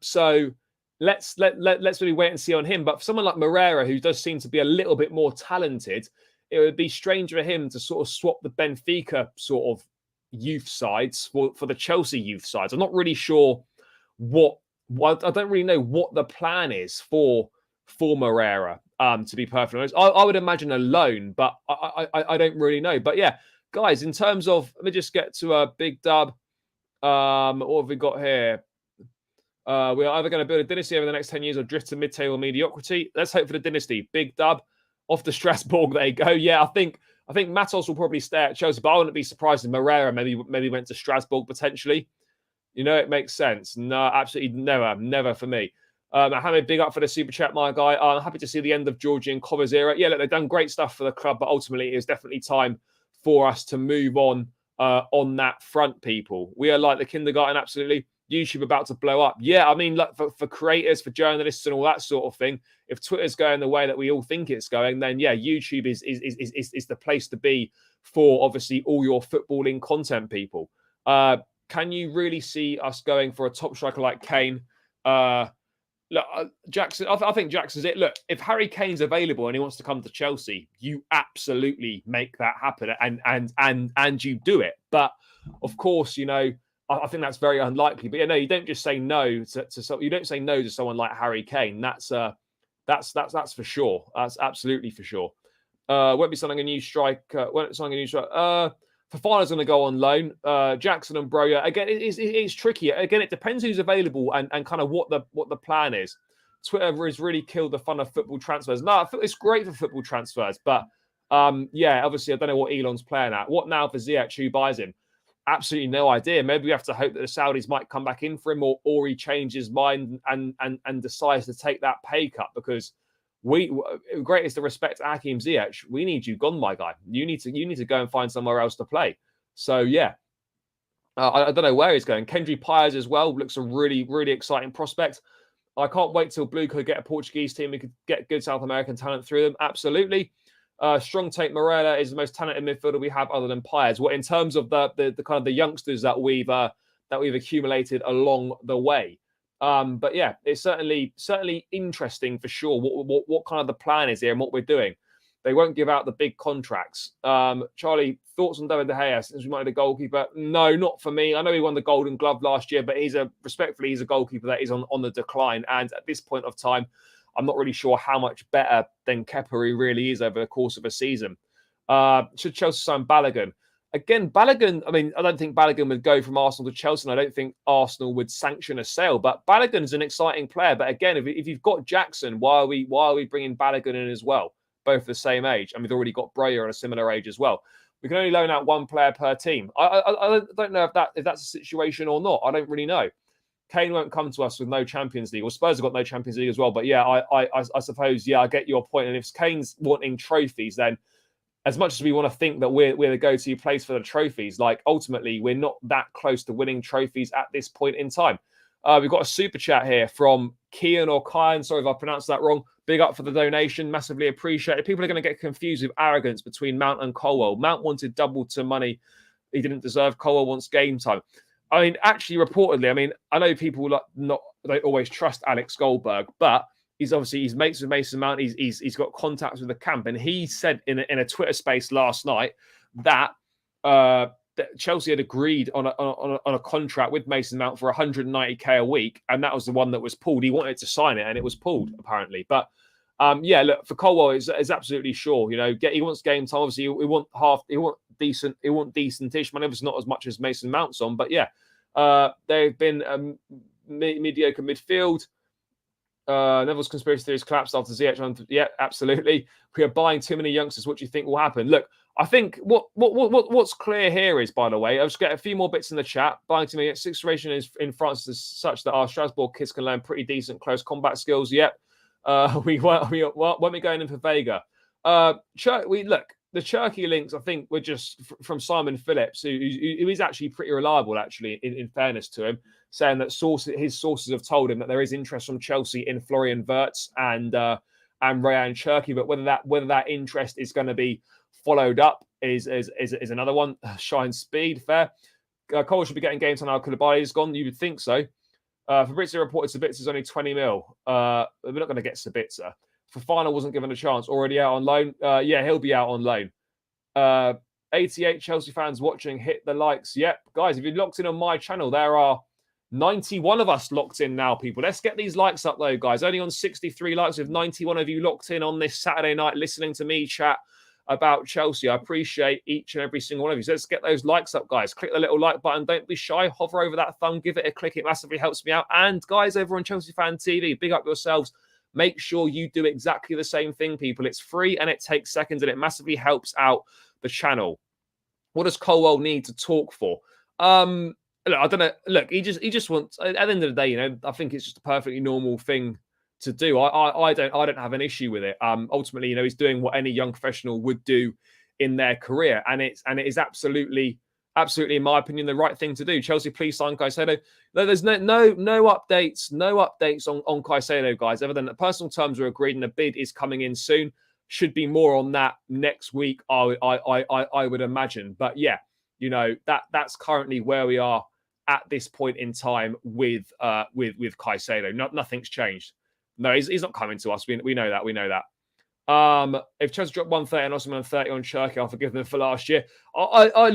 So let's really wait and see on him. But for someone like Moreira, who does seem to be a little bit more talented, it would be strange for him to sort of swap the Benfica sort of youth sides for the Chelsea youth sides. I'm not really sure I don't really know what the plan is for Moreira. To be perfectly honest, I would imagine a loan, but I don't really know. But yeah, guys, in terms of, let me just get to a big dub. What have we got here? We are either going to build a dynasty over the next 10 years or drift to mid-table mediocrity. Let's hope for the dynasty. Big dub. Off to Strasbourg they go. Yeah, I think Matos will probably stay at Chelsea, but I wouldn't be surprised if Moreira maybe went to Strasbourg potentially. It makes sense. No, absolutely never for me. Mohammed, big up for the super chat, my guy. I'm happy to see the end of Georgie and Cover's era. Yeah, look, they've done great stuff for the club, but ultimately it's definitely time for us to move on that front, people. We are like the kindergarten, absolutely. YouTube about to blow up. Yeah, I mean, look, for creators, for journalists and all that sort of thing, if Twitter's going the way that we all think it's going, then yeah, YouTube is the place to be for obviously all your footballing content, people. Can you really see us going for a top striker like Kane? Look, Jackson, I think Jackson's it. Look, if Harry Kane's available and he wants to come to Chelsea, you absolutely make that happen and you do it. But of course, you know, I think that's very unlikely. But yeah, no, you don't just say no to you don't say no to someone like Harry Kane. That's for sure. That's absolutely for sure. Won't be signing a new striker. Won't signing a new striker. Fafana's going to go on loan. Jackson and Broya, again, it's tricky. Again, it depends who's available and kind of what the plan is. Twitter has really killed the fun of football transfers. No, it's great for football transfers, but yeah, obviously I don't know what Elon's playing at. What now for Ziyech? Who buys him? Absolutely no idea. Maybe we have to hope that the Saudis might come back in for him, or he changes his mind and decides to take that pay cut, because greatest of respect to Hakim Ziyech, we need you gone, my guy. You need to go and find somewhere else to play. So yeah, I don't know where he's going. Kendry Pires as well looks a really, really exciting prospect. I can't wait till Blue could get a Portuguese team. We could get good South American talent through them. Absolutely. Strong Tate Morella is the most talented midfielder we have other than Pires. Well, in terms of the kind of the youngsters that we've accumulated along the way. But yeah, it's certainly interesting for sure what kind of the plan is here and what we're doing. They won't give out the big contracts. Charlie, thoughts on David De Gea since we might have a goalkeeper? No, not for me. I know he won the Golden Glove last year, but he's a goalkeeper that is on the decline. And at this point of time, I'm not really sure how much better than Kepa he really is over the course of a season. Should Chelsea sign Balogun? Again, Balogun, I mean, I don't think Balogun would go from Arsenal to Chelsea, and I don't think Arsenal would sanction a sale. But Balogun is an exciting player. But again, if you've got Jackson, why are we bringing Balogun in as well? Both the same age, and we've already got Broya on a similar age as well. We can only loan out one player per team. I don't know if that's a situation or not. I don't really know. Kane won't come to us with no Champions League. Well, Spurs have got no Champions League as well. But yeah, I suppose, yeah, I get your point. And if Kane's wanting trophies, then as much as we want to think that we're the go-to place for the trophies, like ultimately we're not that close to winning trophies at this point in time. We've got a super chat here from Kian or Kyan. Sorry if I pronounced that wrong. Big up for the donation. Massively appreciated. People are going to get confused with arrogance between Mount and Colwell. Mount wanted double to money he didn't deserve. Colwell wants game time. I mean, actually, reportedly, I mean, I know people don't always trust Alex Goldberg, but he's mates with Mason Mount. He's got contacts with the camp, and he said in a Twitter space last night that Chelsea had agreed on a contract with Mason Mount for 190k a week, and that was the one that was pulled. He wanted to sign it, and it was pulled apparently. But yeah, look, for Colwell, is absolutely sure. You know, he wants game time. Obviously, he want decentish money. Obviously, not as much as Mason Mount's on, but yeah, they've been mediocre midfield. Neville's conspiracy theories collapsed after Ziyech. Yeah, absolutely. We are buying too many youngsters. What do you think will happen? Look, I think what's clear here is, by the way, I'll just get a few more bits in the chat. Buying too many. Situation is in France is such that our Strasbourg kids can learn pretty decent close combat skills. Yep. We won't be going in for Vega. The Cherki links, I think, were just from Simon Phillips, who is actually pretty reliable, actually, in fairness to him, saying that his sources have told him that there is interest from Chelsea in Florian Wirtz and Rayan Cherki, but whether that interest is going to be followed up is another one. Shine speed, fair. Cole should be getting game time now. Koulibaly is gone. You would think so. Fabrizio reported Sabitzer is only 20 mil. We're not going to get Sabitzer. Fofana wasn't given a chance. Already out on loan. Yeah, he'll be out on loan. 88 Chelsea fans watching. Hit the likes. Yep. Guys, if you're locked in on my channel, there are 91 of us locked in now, people. Let's get these likes up, though, guys. Only on 63 likes with 91 of you locked in on this Saturday night listening to me chat about Chelsea. I appreciate each and every single one of you. So let's get those likes up, guys. Click the little like button. Don't be shy. Hover over that thumb. Give it a click. It massively helps me out. And guys over on Chelsea Fan TV, big up yourselves. Make sure you do exactly the same thing, people. It's free and it takes seconds and it massively helps out the channel. What does Colwell need to talk for? look, I don't know. Look, he just wants. At the end of the day, I think it's just a perfectly normal thing to do. I don't have an issue with it. Ultimately, he's doing what any young professional would do in their career, and it is absolutely, in my opinion, the right thing to do. Chelsea, please sign Caicedo. There's no updates, on Caicedo, guys, other than the personal terms are agreed and the bid is coming in soon. Should be more on that next week, I would imagine. But yeah, that's currently where we are at this point in time with Caicedo. Nothing's changed. No, he's not coming to us. We know that. We know that. If Chelsea drop 130 and Osimhen 30 on Cherki, I'll forgive them for last year. I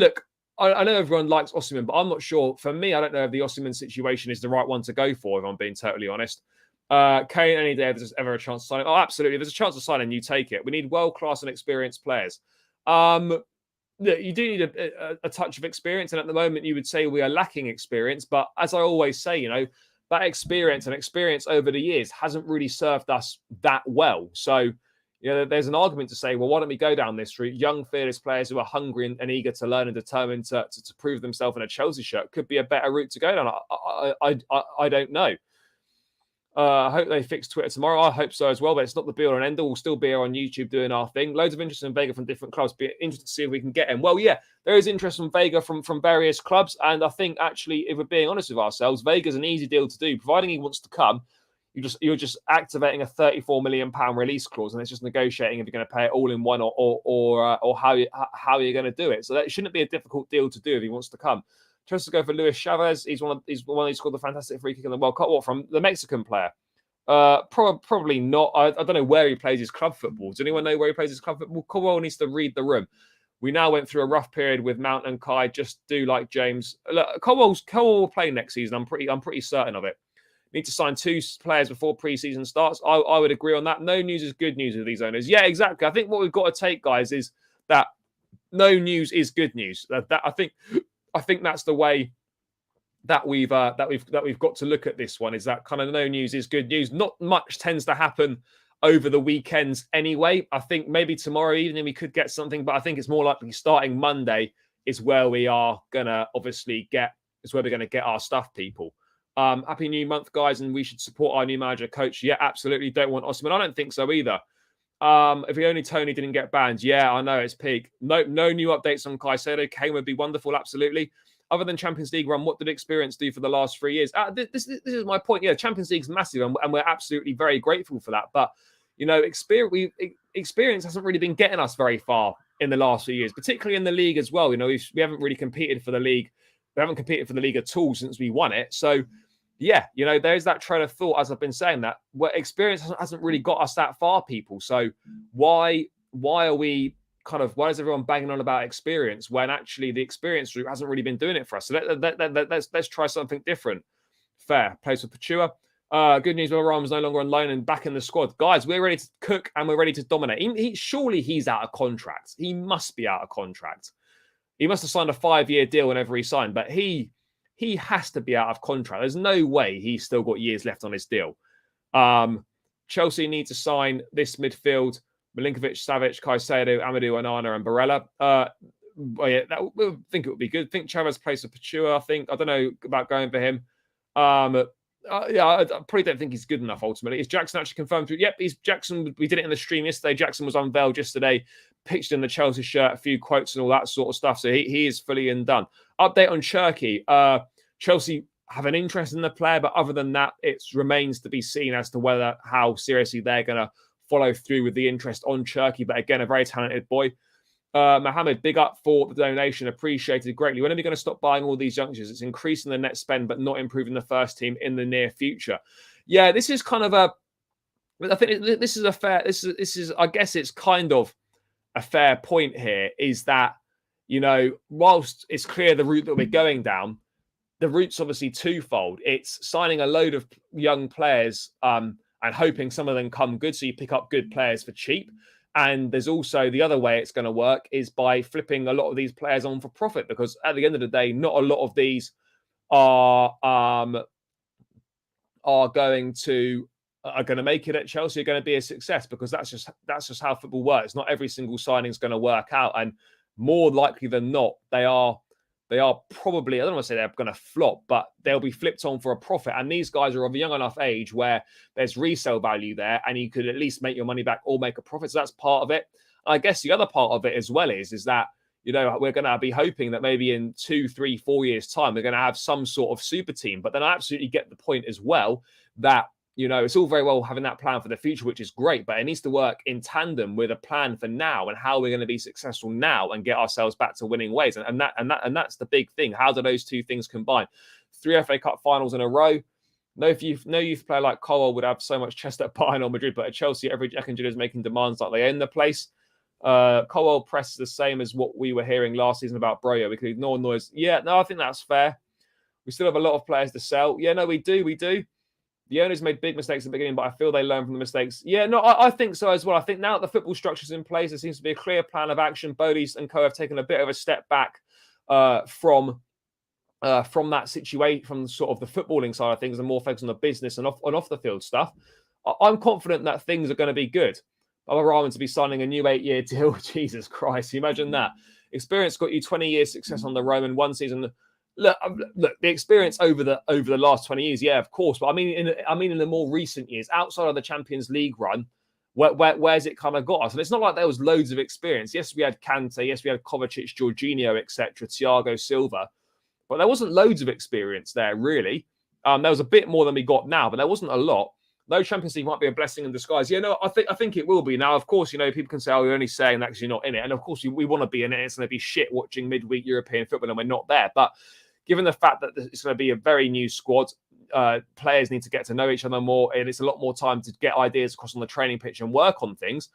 know everyone likes Osimhen, but I'm not sure. For me, I don't know if the Osimhen situation is the right one to go for, if I'm being totally honest. Kane, any day if there's ever a chance to sign it. Oh, absolutely. If there's a chance to sign him, you take it. We need world-class and experienced players. You do need a touch of experience, and at the moment you would say we are lacking experience, but as I always say, that experience over the years hasn't really served us that well. So there's an argument to say, well, why don't we go down this route? Young, fearless players who are hungry and eager to learn and determined to prove themselves in a Chelsea shirt could be a better route to go down. I don't know. I hope they fix Twitter tomorrow. I hope so as well, but it's not the be all and end all. We'll still be here on YouTube doing our thing. Loads of interest in Vega from different clubs. Be interested to see if we can get him. Well, yeah, there is interest from Vega from various clubs, and I think actually, if we're being honest with ourselves, Vega's an easy deal to do, providing he wants to come. You're just activating a £34 million release clause, and it's just negotiating if you're going to pay it all in one or how you're going to do it. So that shouldn't be a difficult deal to do if he wants to come. Just to go for Luis Chavez. He's one who scored the fantastic free kick in the World Cup. What, from the Mexican player? Probably not. I don't know where he plays his club football. Does anyone know where he plays his club football? Colwill needs to read the room. We now went through a rough period with Mount and Kai. Just do like James. Look, Colwill will play next season. I'm pretty certain of it. Need to sign 2 players before pre-season starts. I would agree on that. No news is good news with these owners. Yeah, exactly. I think what we've got to take, guys, is that no news is good news. I think that's the way that we've got to look at this one. Is that kind of no news is good news. Not much tends to happen over the weekends anyway. I think maybe tomorrow evening we could get something, but I think it's more likely starting Monday is where we are gonna obviously get our stuff, people. Happy new month, guys, and we should support our new manager coach. Yeah, absolutely. Don't want Osimhen. I don't think so either. If only Tony didn't get banned. Yeah, I know, it's peak. No new updates on Caicedo. Kane would be wonderful, absolutely. Other than Champions League run, what did experience do for the last 3 years? This is my point. Yeah, Champions League's massive, and we're absolutely very grateful for that. But, experience hasn't really been getting us very far in the last few years, particularly in the league as well. We haven't really competed for the league. We haven't competed for the league at all since we won it. So, yeah, there's that train of thought, as I've been saying, that experience hasn't really got us that far, people. So why are we why is everyone banging on about experience when actually the experience route hasn't really been doing it for us? So let's try something different. Fair. Plays for Pachua. Good news, Will Ryan's no longer on loan and back in the squad. Guys, we're ready to cook and we're ready to dominate. Surely he's out of contract. He must be out of contract. He must have signed a 5-year deal whenever he signed, but he has to be out of contract. There's no way he's still got years left on his deal. Chelsea need to sign this midfield: Milinkovic, Savic, Caicedo, Amadou, Onana, and Barella. I think it would be good. I think Chavez plays for Pachua. I don't know about going for him. I probably don't think he's good enough ultimately. Is Jackson actually confirmed? Yep, he's Jackson. We did it in the stream yesterday. Jackson was unveiled yesterday, pitched in the Chelsea shirt, a few quotes and all that sort of stuff. So he is fully and done. Update on Cherki. Chelsea have an interest in the player, but other than that, it remains to be seen as to how seriously they're going to follow through with the interest on Cherki. But again, a very talented boy. Mohammed, big up for the donation. Appreciated greatly. When are we going to stop buying all these youngsters? It's increasing the net spend, but not improving the first team in the near future. Yeah, this is kind of I think this is a fair. This is. I guess it's kind of a fair point here. Is that whilst it's clear the route that we're going down, the route's obviously twofold. It's signing a load of young players and hoping some of them come good, so you pick up good players for cheap. And there's also the other way it's going to work is by flipping a lot of these players on for profit, because at the end of the day, not a lot of these are going to make it at Chelsea, are going to be a success, because that's just how football works. Not every single signing is going to work out, and more likely than not, they are they are probably, I don't want to say they're going to flop, but they'll be flipped on for a profit. And these guys are of a young enough age where there's resale value there and you could at least make your money back or make a profit. So that's part of it. I guess the other part of it as well is that, we're going to be hoping that maybe in 2, 3, 4 years' time, we're going to have some sort of super team. But then I absolutely get the point as well that, it's all very well having that plan for the future, which is great, but it needs to work in tandem with a plan for now and how we're going to be successful now and get ourselves back to winning ways. And that's the big thing. How do those two things combine? 3 FA Cup finals in a row. No youth player like Colwill would have so much chest at Bayern or Madrid, but at Chelsea, every Jack and Jill is making demands like they own the place. Colwell press is the same as what we were hearing last season about Broyo. We could ignore noise. Yeah, no, I think that's fair. We still have a lot of players to sell. Yeah, no, we do. The owners made big mistakes at the beginning, but I feel they learn from the mistakes. Yeah, no, I think so as well. I think now that the football structure's in place, there seems to be a clear plan of action. Bodie's and co have taken a bit of a step back from that situation, from sort of the footballing side of things, and more focused on the business and off the field stuff. I'm confident that things are going to be good. Rayan to be signing a new 8-year deal. Jesus Christ, imagine that. Experience got you 20 years success on the Roman, 1 season. Look, the experience over the last 20 years, yeah, of course. But I mean in the more recent years, outside of the Champions League run, where's it kind of got us? And it's not like there was loads of experience. Yes, we had Kante. Yes, we had Kovacic, Jorginho, etc., Thiago Silva. But there wasn't loads of experience there, really. There was a bit more than we got now, but there wasn't a lot. No, Champions League might be a blessing in disguise. Yeah, no, I think it will be. Now, of course, people can say, oh, you're only saying that because you're not in it. And of course, we want to be in it. It's going to be shit watching midweek European football and we're not there. But given the fact that it's going to be a very new squad, players need to get to know each other more, and it's a lot more time to get ideas across on the training pitch and work on things.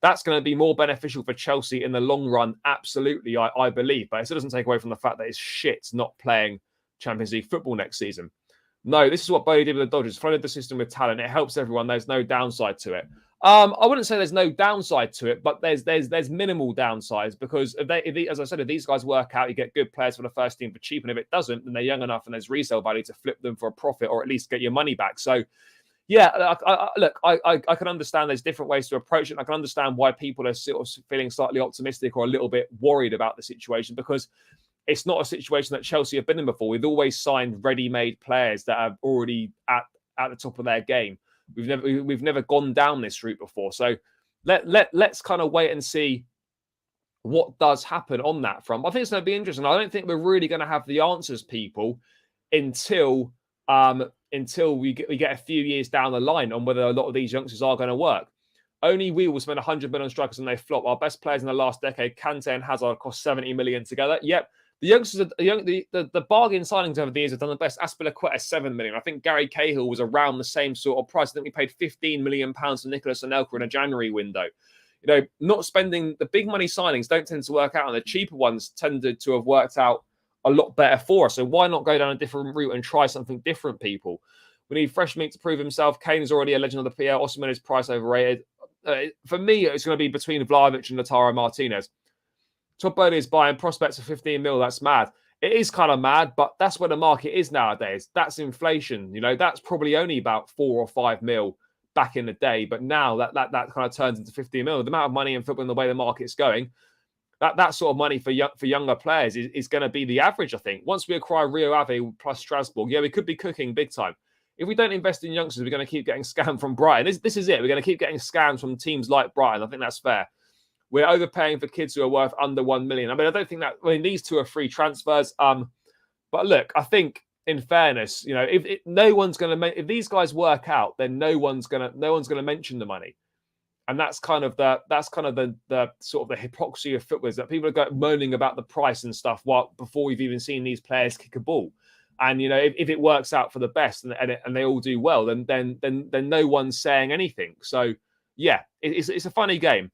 That's going to be more beneficial for Chelsea in the long run, absolutely, I believe. But it still doesn't take away from the fact that it's shit not playing Champions League football next season. No, this is what Bodie did with the Dodgers. Flooded the system with talent. It helps everyone. There's no downside to it. I wouldn't say there's no downside to it, but there's minimal downsides because as I said, if these guys work out, you get good players for the first team for cheap, and if it doesn't, then they're young enough and there's resale value to flip them for a profit or at least get your money back. So, yeah, I can understand there's different ways to approach it. I can understand why people are sort of feeling slightly optimistic or a little bit worried about the situation because it's not a situation that Chelsea have been in before. We've always signed ready-made players that are already at the top of their game. We've never gone down this route before. So let's kind of wait and see what does happen on that front. I think it's going to be interesting. I don't think we're really going to have the answers, people, until we get a few years down the line on whether a lot of these youngsters are going to work. Only we will spend 100 million on strikers and they flop. Our best players in the last decade, Kante and Hazard, cost 70 million together. Yep. The youngsters, the bargain signings over the years have done the best. Azpilicueta, 7 million. I think Gary Cahill was around the same sort of price. I think we paid 15 million pounds for Nicolas Anelka in a January window. Not spending the big money signings don't tend to work out, and the cheaper ones tended to have worked out a lot better for us. So why not go down a different route and try something different, people? We need fresh meat to prove himself. Kane is already a legend of the PL. Osimhen is price overrated. For me, it's going to be between Vlahovic and Lautaro Martinez. Todd Bowley is buying prospects for 15 mil. That's mad. It is kind of mad, but that's where the market is nowadays. That's inflation. That's probably only about 4 or 5 mil back in the day. But now that kind of turns into 15 mil. The amount of money in football and the way the market's going, that sort of money for younger players is going to be the average, I think. Once we acquire Rio Ave plus Strasbourg, yeah, we could be cooking big time. If we don't invest in youngsters, we're going to keep getting scammed from Brighton. This is it. We're going to keep getting scams from teams like Brighton. I think that's fair. We're overpaying for kids who are worth under 1 million. I don't think that. These two are free transfers. But look, I think in fairness, if these guys work out, then no one's gonna mention the money, and that's kind of the sort of the hypocrisy of football, is that people are moaning about the price and stuff before we've even seen these players kick a ball. And if it works out for the best and they all do well, then no one's saying anything. So yeah, it's a funny game.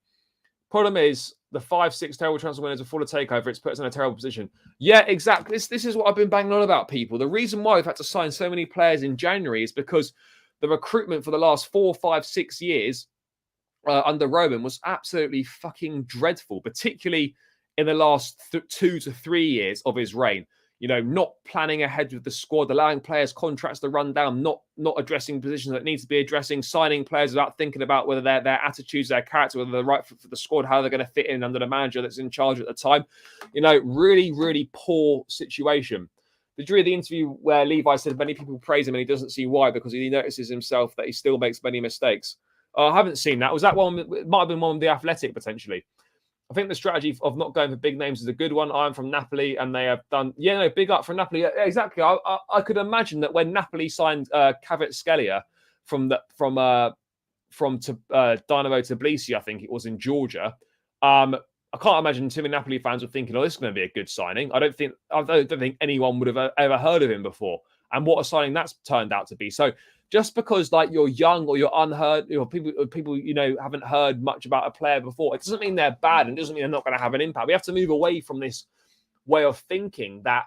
Problem is, the 5-6 terrible transfer winners are full of takeover. It's put us in a terrible position. Yeah, exactly. This is what I've been banging on about, people. The reason why we've had to sign so many players in January is because the recruitment for the last 4, 5, 6 years under Roman was absolutely fucking dreadful, particularly in the last 2 to 3 years of his reign. not planning ahead with the squad, allowing players contracts to run down, not addressing positions that need to be addressing, signing players without thinking about whether their attitudes, their character, whether they're right for the squad, how they're going to fit in under the manager that's in charge at the time. Really, really poor situation. The degree of the interview where Levi said many people praise him and he doesn't see why because he notices himself that he still makes many mistakes. I haven't seen that. Was that one? It might have been one of the Athletic potentially. I think the strategy of not going for big names is a good one. I'm from Napoli, and they have done. Big up for Napoli. Yeah, exactly. I could imagine that when Napoli signed Kvaratskhelia from Dynamo Tbilisi, I think it was in Georgia. I can't imagine too many Napoli fans were thinking, "Oh, this is going to be a good signing." I don't think anyone would have ever heard of him before, and what a signing that's turned out to be. So. Just because you're young or you're unheard, people haven't heard much about a player before, it doesn't mean they're bad and it doesn't mean they're not going to have an impact. We have to move away from this way of thinking that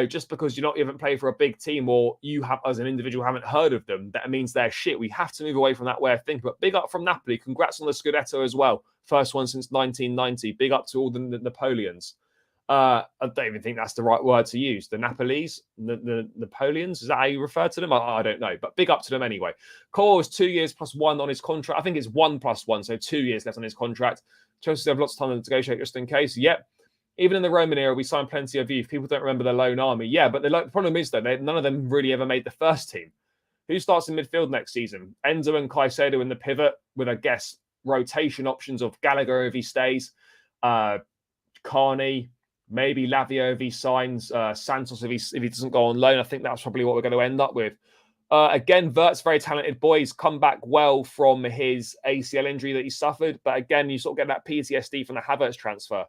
just because you haven't played for a big team or you have as an individual haven't heard of them, that means they're shit. We have to move away from that way of thinking. But big up from Napoli, congrats on the Scudetto as well, first one since 1990. Big up to all the Napoleons. I don't even think that's the right word to use. The Napolis, the Napoleons, is that how you refer to them? I don't know, but big up to them anyway. Colwill is 2 years plus 1 on his contract. I think it's 1 + 1, so 2 years left on his contract. Chelsea have lots of time to negotiate just in case. Yep. Even in the Roman era, we signed plenty of youth. People don't remember the loan army. Yeah, but the problem is, though, none of them really ever made the first team. Who starts in midfield next season? Enzo and Caicedo in the pivot with, I guess, rotation options of Gallagher if he stays, Carney, maybe Lavio if he signs, Santos if he doesn't go on loan. I think that's probably what we're going to end up with. Again, Wirtz, very talented boy. He's come back well from his ACL injury that he suffered. But again, you sort of get that PTSD from the Havertz transfer.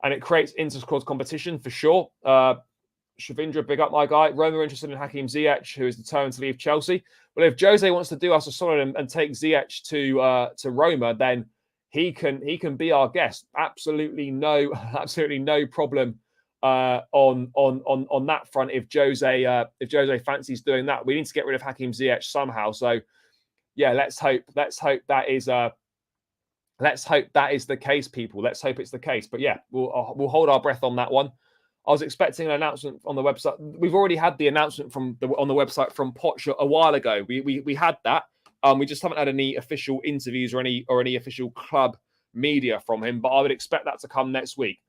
And it creates inter-squad competition for sure. Shavindra, big up my guy. Roma interested in Hakim Ziyech, who is determined to leave Chelsea. Well, if Jose wants to do us a solid and take Ziyech to Roma, then he can be our guest. Absolutely no problem on that front. If Jose fancies doing that, we need to get rid of Hakim Ziyech somehow. So yeah, let's hope that is the case, people. Let's hope it's the case. But yeah, we'll hold our breath on that one. I was expecting an announcement on the website. We've already had the announcement on the website from Poch a while ago. We had that. We just haven't had any official interviews or any official club media from him. But I would expect that to come next week.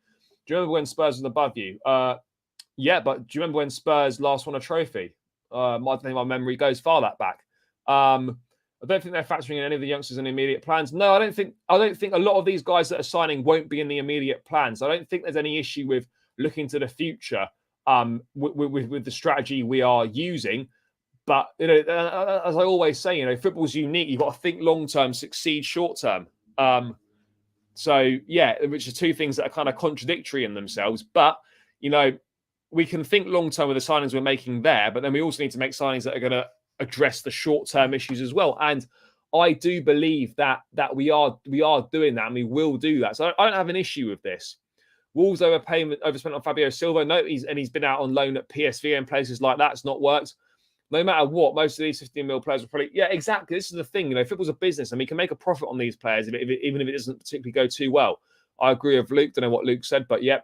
Do you remember when Spurs was above you? Yeah, but do you remember when Spurs last won a trophy? I don't think my memory goes far that back. I don't think they're factoring in any of the youngsters in the immediate plans. No, I don't think a lot of these guys that are signing won't be in the immediate plans. I don't think there's any issue with looking to the future with the strategy we are using. But, as I always say, football's unique. You've got to think long-term, succeed short-term. So, yeah, which are two things that are kind of contradictory in themselves. But, we can think long-term with the signings we're making there, but then we also need to make signings that are going to address the short-term issues as well. And I do believe that we are doing that and we will do that. So I don't have an issue with this. Wolves overspent on Fabio Silva. No, he's been out on loan at PSV and places like that. It's not worked. No matter what, most of these 15 mil players will probably... Yeah, exactly. This is the thing. Football's a business and we can make a profit on these players even if it doesn't particularly go too well. I agree with Luke. Don't know what Luke said, but yeah.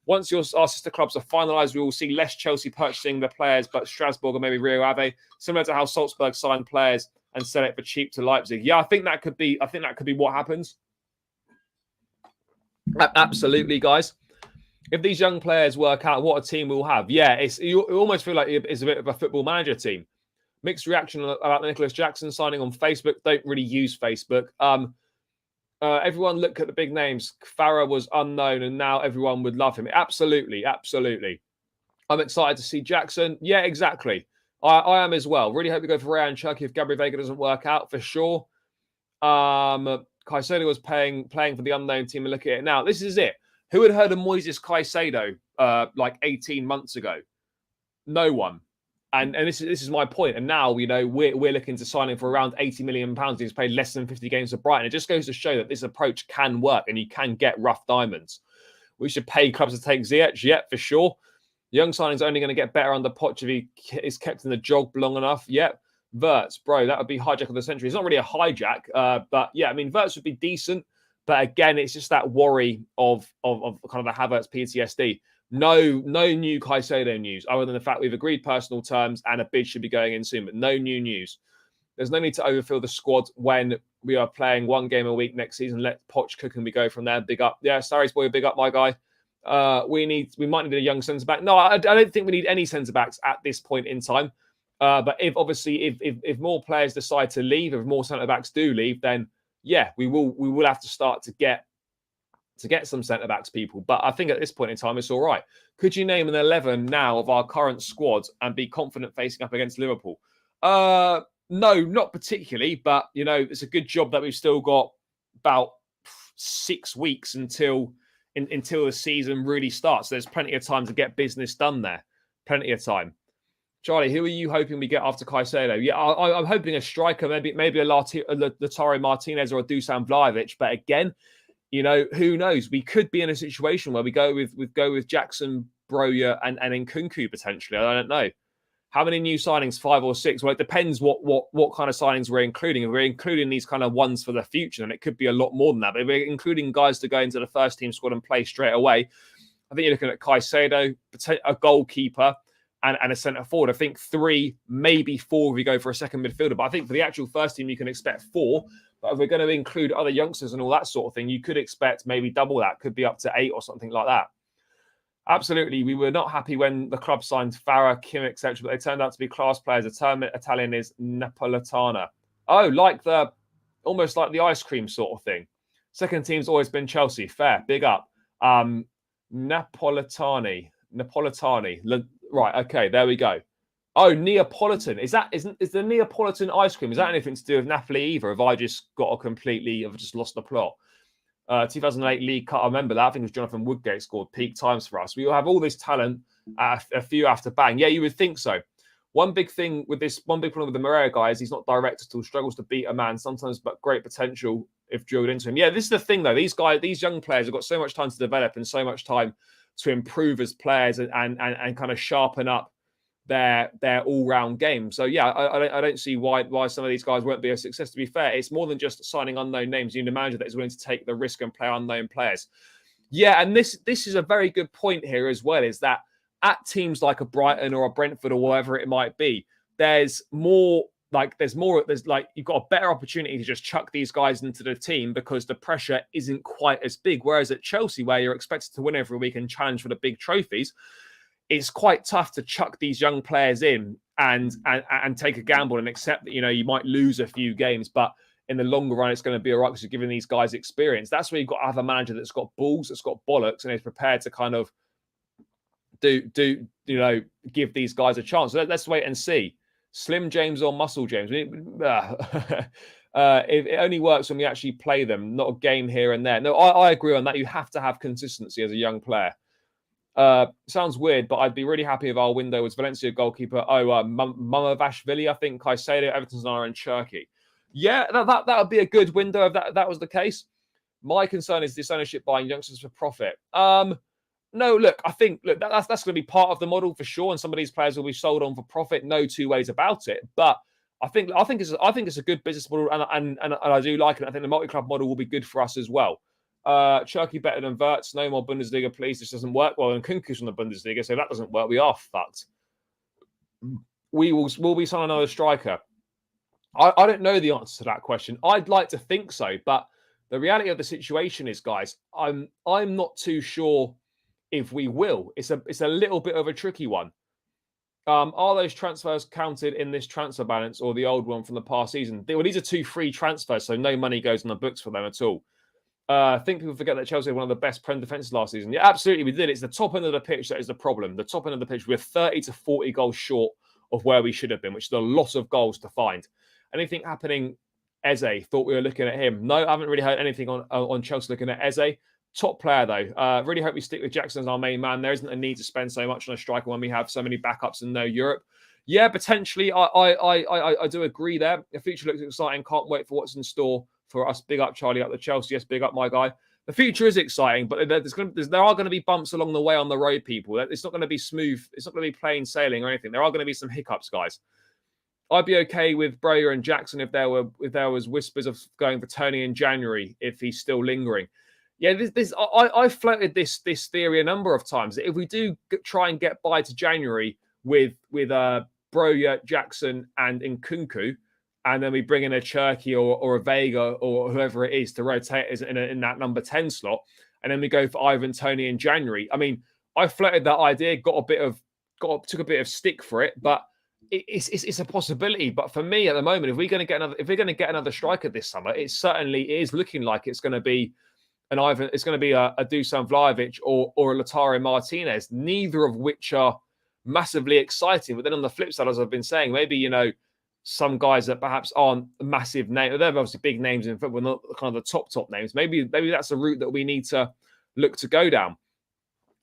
Once our sister clubs are finalised, we will see less Chelsea purchasing the players, but Strasbourg or maybe Rio Ave, similar to how Salzburg signed players and sell it for cheap to Leipzig. Yeah, I think that could be what happens. Absolutely, guys. If these young players work out, what a team we'll have. Yeah, you almost feel like it's a bit of a football manager team. Mixed reaction about the Nicholas Jackson signing on Facebook. Don't really use Facebook. Everyone look at the big names. Farah was unknown and now everyone would love him. Absolutely, absolutely. I'm excited to see Jackson. Yeah, exactly. I am as well. Really hope we go for Rayan Cherki if Gabriel Vega doesn't work out for sure. Caicedo was playing for the unknown team and look at it now. This is it. Who had heard of Moises Caicedo like 18 months ago? No one. And this is my point. And now, we're looking to sign him for around £80 million. He's played less than 50 games for Brighton. It just goes to show that this approach can work and you can get rough diamonds. We should pay clubs to take Ziyech, yeah, for sure. Young signing's only going to get better under Poch if he is kept in the jog long enough. Yeah. Wirtz, bro, that would be hijack of the century. It's not really a hijack, but yeah, I mean, Wirtz would be decent. But again, it's just that worry of kind of the Havertz PTSD. No new Caicedo news, other than the fact we've agreed personal terms and a bid should be going in soon, but no new news. There's no need to overfill the squad when we are playing one game a week next season. Let Poch cook and we go from there. Big up. Yeah, Sarri's boy, big up, my guy. We might need a young centre-back. No, I don't think we need any centre-backs at this point in time. But if more players decide to leave, if more centre-backs do leave, then yeah, we will have to start to get some centre-backs people. But I think at this point in time, it's all right. Could you name an 11 now of our current squad and be confident facing up against Liverpool? No, not particularly, but, it's a good job that we've still got about 6 weeks until the season really starts. There's plenty of time to get business done there. Plenty of time. Charlie, who are you hoping we get after Caicedo? Yeah, I'm hoping a striker, maybe a Lautaro Martinez or a Dusan Vlahovic. But again, who knows? We could be in a situation where we go with Jackson, Broja, and Nkunku potentially. I don't know. How many new signings? 5 or 6? Well, it depends what kind of signings we're including. If we're including these kind of ones for the future, then it could be a lot more than that. But if we're including guys to go into the first team squad and play straight away, I think you're looking at Caicedo, a goalkeeper, and a centre forward. I think 3, maybe 4 if we go for a second midfielder. But I think for the actual first team, you can expect 4. But if we're going to include other youngsters and all that sort of thing, you could expect maybe double that. Could be up to 8 or something like that. Absolutely. We were not happy when the club signed Farah, Kim, etc., but they turned out to be class players. The term Italian is Napoletana. Oh, almost like the ice cream sort of thing. Second team's always been Chelsea. Fair. Big up. Napoletani. Right. Okay. There we go. Oh, Neapolitan. Is the Neapolitan ice cream? Is that anything to do with Napoli either? Have I just lost the plot? 2008 League Cup. I remember that. I think it was Jonathan Woodgate scored peak times for us. We will have all this talent, a few after bang. Yeah, you would think so. One big problem with the Moreira guy is he's not direct at all, struggles to beat a man sometimes, but great potential if drilled into him. Yeah, this is the thing though. These young players have got so much time to develop and so much time to improve as players and kind of sharpen up their all-round game. So yeah, I don't see why some of these guys won't be a success. To be fair, it's more than just signing unknown names. You need a manager that is willing to take the risk and play unknown players. Yeah, and this is a very good point here as well, is that at teams like a Brighton or a Brentford or whatever it might be, there's you've got a better opportunity to just chuck these guys into the team because the pressure isn't quite as big. Whereas at Chelsea, where you're expected to win every week and challenge for the big trophies, it's quite tough to chuck these young players in and take a gamble and accept that, you might lose a few games, but in the longer run, it's going to be all right because you're giving these guys experience. That's where you've got to have a manager that's got balls, that's got bollocks, and is prepared to kind of give these guys a chance. So let's wait and see. Slim James or Muscle James? It only works when we actually play them, not a game here and there. No, I agree on that. You have to have consistency as a young player. Sounds weird, but I'd be really happy if our window was Valencia goalkeeper. Mamavashvili, I think, Caicedo, Everton's and Cherki. Yeah, that would be a good window if that was the case. My concern is this ownership buying youngsters for profit. No, look, I think that's going to be part of the model for sure, and some of these players will be sold on for profit. No two ways about it. But I think it's a good business model, and I do like it. I think the multi-club model will be good for us as well. Cherki better than Wirtz. No more Bundesliga, please. This doesn't work well. And Kunku's from the Bundesliga, so that doesn't work. We are fucked. Will be signing another striker? I don't know the answer to that question. I'd like to think so, but the reality of the situation is, guys, I'm not too sure if we will. It's a little bit of a tricky one. Are those transfers counted in this transfer balance or the old one from the past season? Well, these are 2 free transfers, so no money goes on the books for them at all. I think people forget that Chelsea had one of the best Prem defences last season. Yeah, absolutely, we did. It's the top end of the pitch that is the problem. The top end of the pitch, we're 30 to 40 goals short of where we should have been, which is a lot of goals to find. Anything happening? Eze, thought we were looking at him. No, I haven't really heard anything on Chelsea looking at Eze. Top player, though. Really hope we stick with Jackson as our main man. There isn't a need to spend so much on a striker when we have so many backups and no Europe. Yeah, potentially. I do agree there. The future looks exciting. Can't wait for what's in store for us. Big up, Charlie, up the Chelsea. Yes, big up, my guy. The future is exciting, but there are going to be bumps along the way on the road, people. It's not going to be smooth. It's not going to be plain sailing or anything. There are going to be some hiccups, guys. I'd be okay with Broja and Jackson if there was whispers of going for Tony in January if he's still lingering. Yeah, I floated this theory a number of times. If we do try and get by to January with Broja, Jackson, and Nkunku, and then we bring in a Cherki or a Vega or whoever it is to rotate as in that number 10 slot, and then we go for Ivan Toney in January. I mean, I floated that idea, took a bit of stick for it, but it's a possibility. But for me at the moment, if we're going to get another striker this summer, it certainly is looking like it's going to be it's going to be a Dusan Vlahovic or a Lautaro Martinez, neither of which are massively exciting. But then on the flip side, as I've been saying, maybe, some guys that perhaps aren't massive names, they're obviously big names in football, not kind of the top names. Maybe that's a route that we need to look to go down.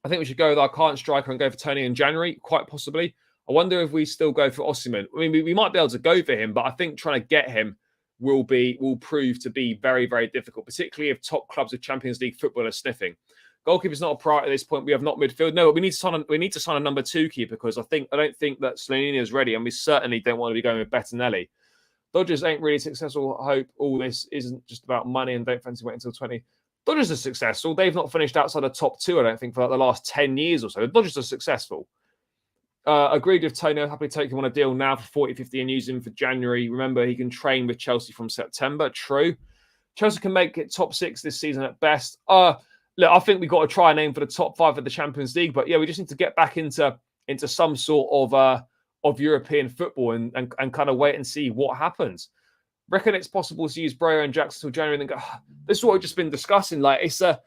I think we should go with our current striker and go for Tony in January, quite possibly. I wonder if we still go for Osimhen. I mean, we might be able to go for him, but I think trying to get him will prove to be very, very difficult, particularly if top clubs of Champions League football are sniffing. Goalkeeper is not a priority at this point. We have not midfield. No, but we need to sign a number 2 keeper, because I don't think that Slonini is ready, and we certainly don't want to be going with Bettinelli. Dodgers ain't really successful. I hope all this isn't just about money and don't fancy waiting until 20. Dodgers are successful. They've not finished outside the top 2, I don't think, for like the last 10 years or so. The Dodgers are successful. Agreed with Tony. Happy to take him on a deal now for 40, 50 and use him for January. Remember, he can train with Chelsea from September. True. Chelsea can make it top 6 this season at best. Look, I think we've got to try and aim for the top 5 of the Champions League. But yeah, we just need to get back into some sort of European football and kind of wait and see what happens. Reckon it's possible to use Broja and Jackson till January and then go, this is what we've just been discussing. Like, it's a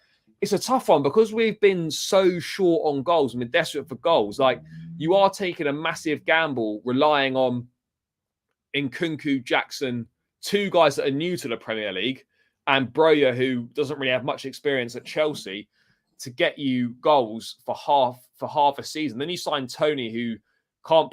tough one because we've been so short on goals and we're desperate for goals. Like, you are taking a massive gamble relying on Nkunku, Jackson, 2 guys that are new to the Premier League, and Broja, who doesn't really have much experience at Chelsea, to get you goals for half a season. Then you sign Tony, who can't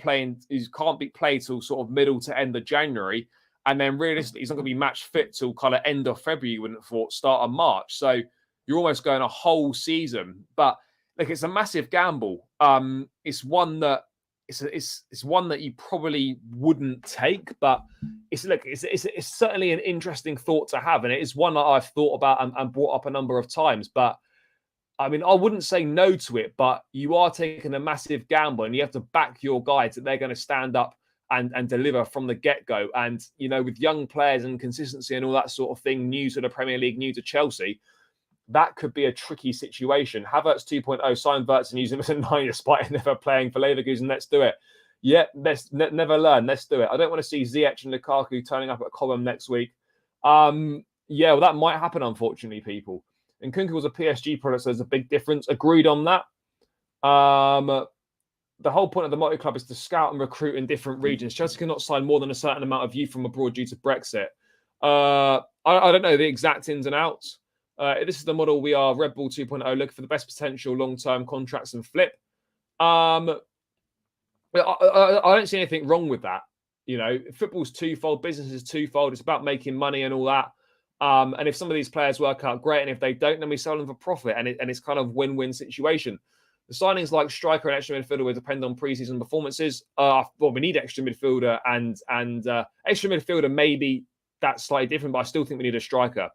be played till sort of middle to end of January. And then realistically, he's not going to be match fit till kind of end of February, you wouldn't have thought, start of March. So you're almost going a whole season. But look, it's a massive gamble. It's one that you probably wouldn't take, but it's certainly an interesting thought to have, and it is one that I've thought about and brought up a number of times. But I mean, I wouldn't say no to it, but you are taking a massive gamble, and you have to back your guys that they're going to stand up and deliver from the get-go. And, with young players and consistency and all that sort of thing, new to the Premier League, new to Chelsea, that could be a tricky situation. Havertz 2.0, sign Wirtz and use him as a 9 despite never playing for Leverkusen. Let's do it. Yeah, let's never learn. Let's do it. I don't want to see Ziyech and Lukaku turning up at Colwill next week. Yeah, well, that might happen, unfortunately, people. And Nkunku was a PSG product, so there's a big difference. Agreed on that. The whole point of the multi-club is to scout and recruit in different regions. Chelsea cannot sign more than a certain amount of youth from abroad due to Brexit. I don't know the exact ins and outs. This is the model. We are Red Bull 2.0, looking for the best potential long-term contracts and flip. I don't see anything wrong with that. Football's twofold, business is twofold. It's about making money and all that. And if some of these players work out, great. And if they don't, then we sell them for profit. And it's kind of win-win situation. The signings like striker and extra midfielder will depend on preseason performances. We need extra midfielder and extra midfielder. Maybe that's slightly different, but I still think we need a striker.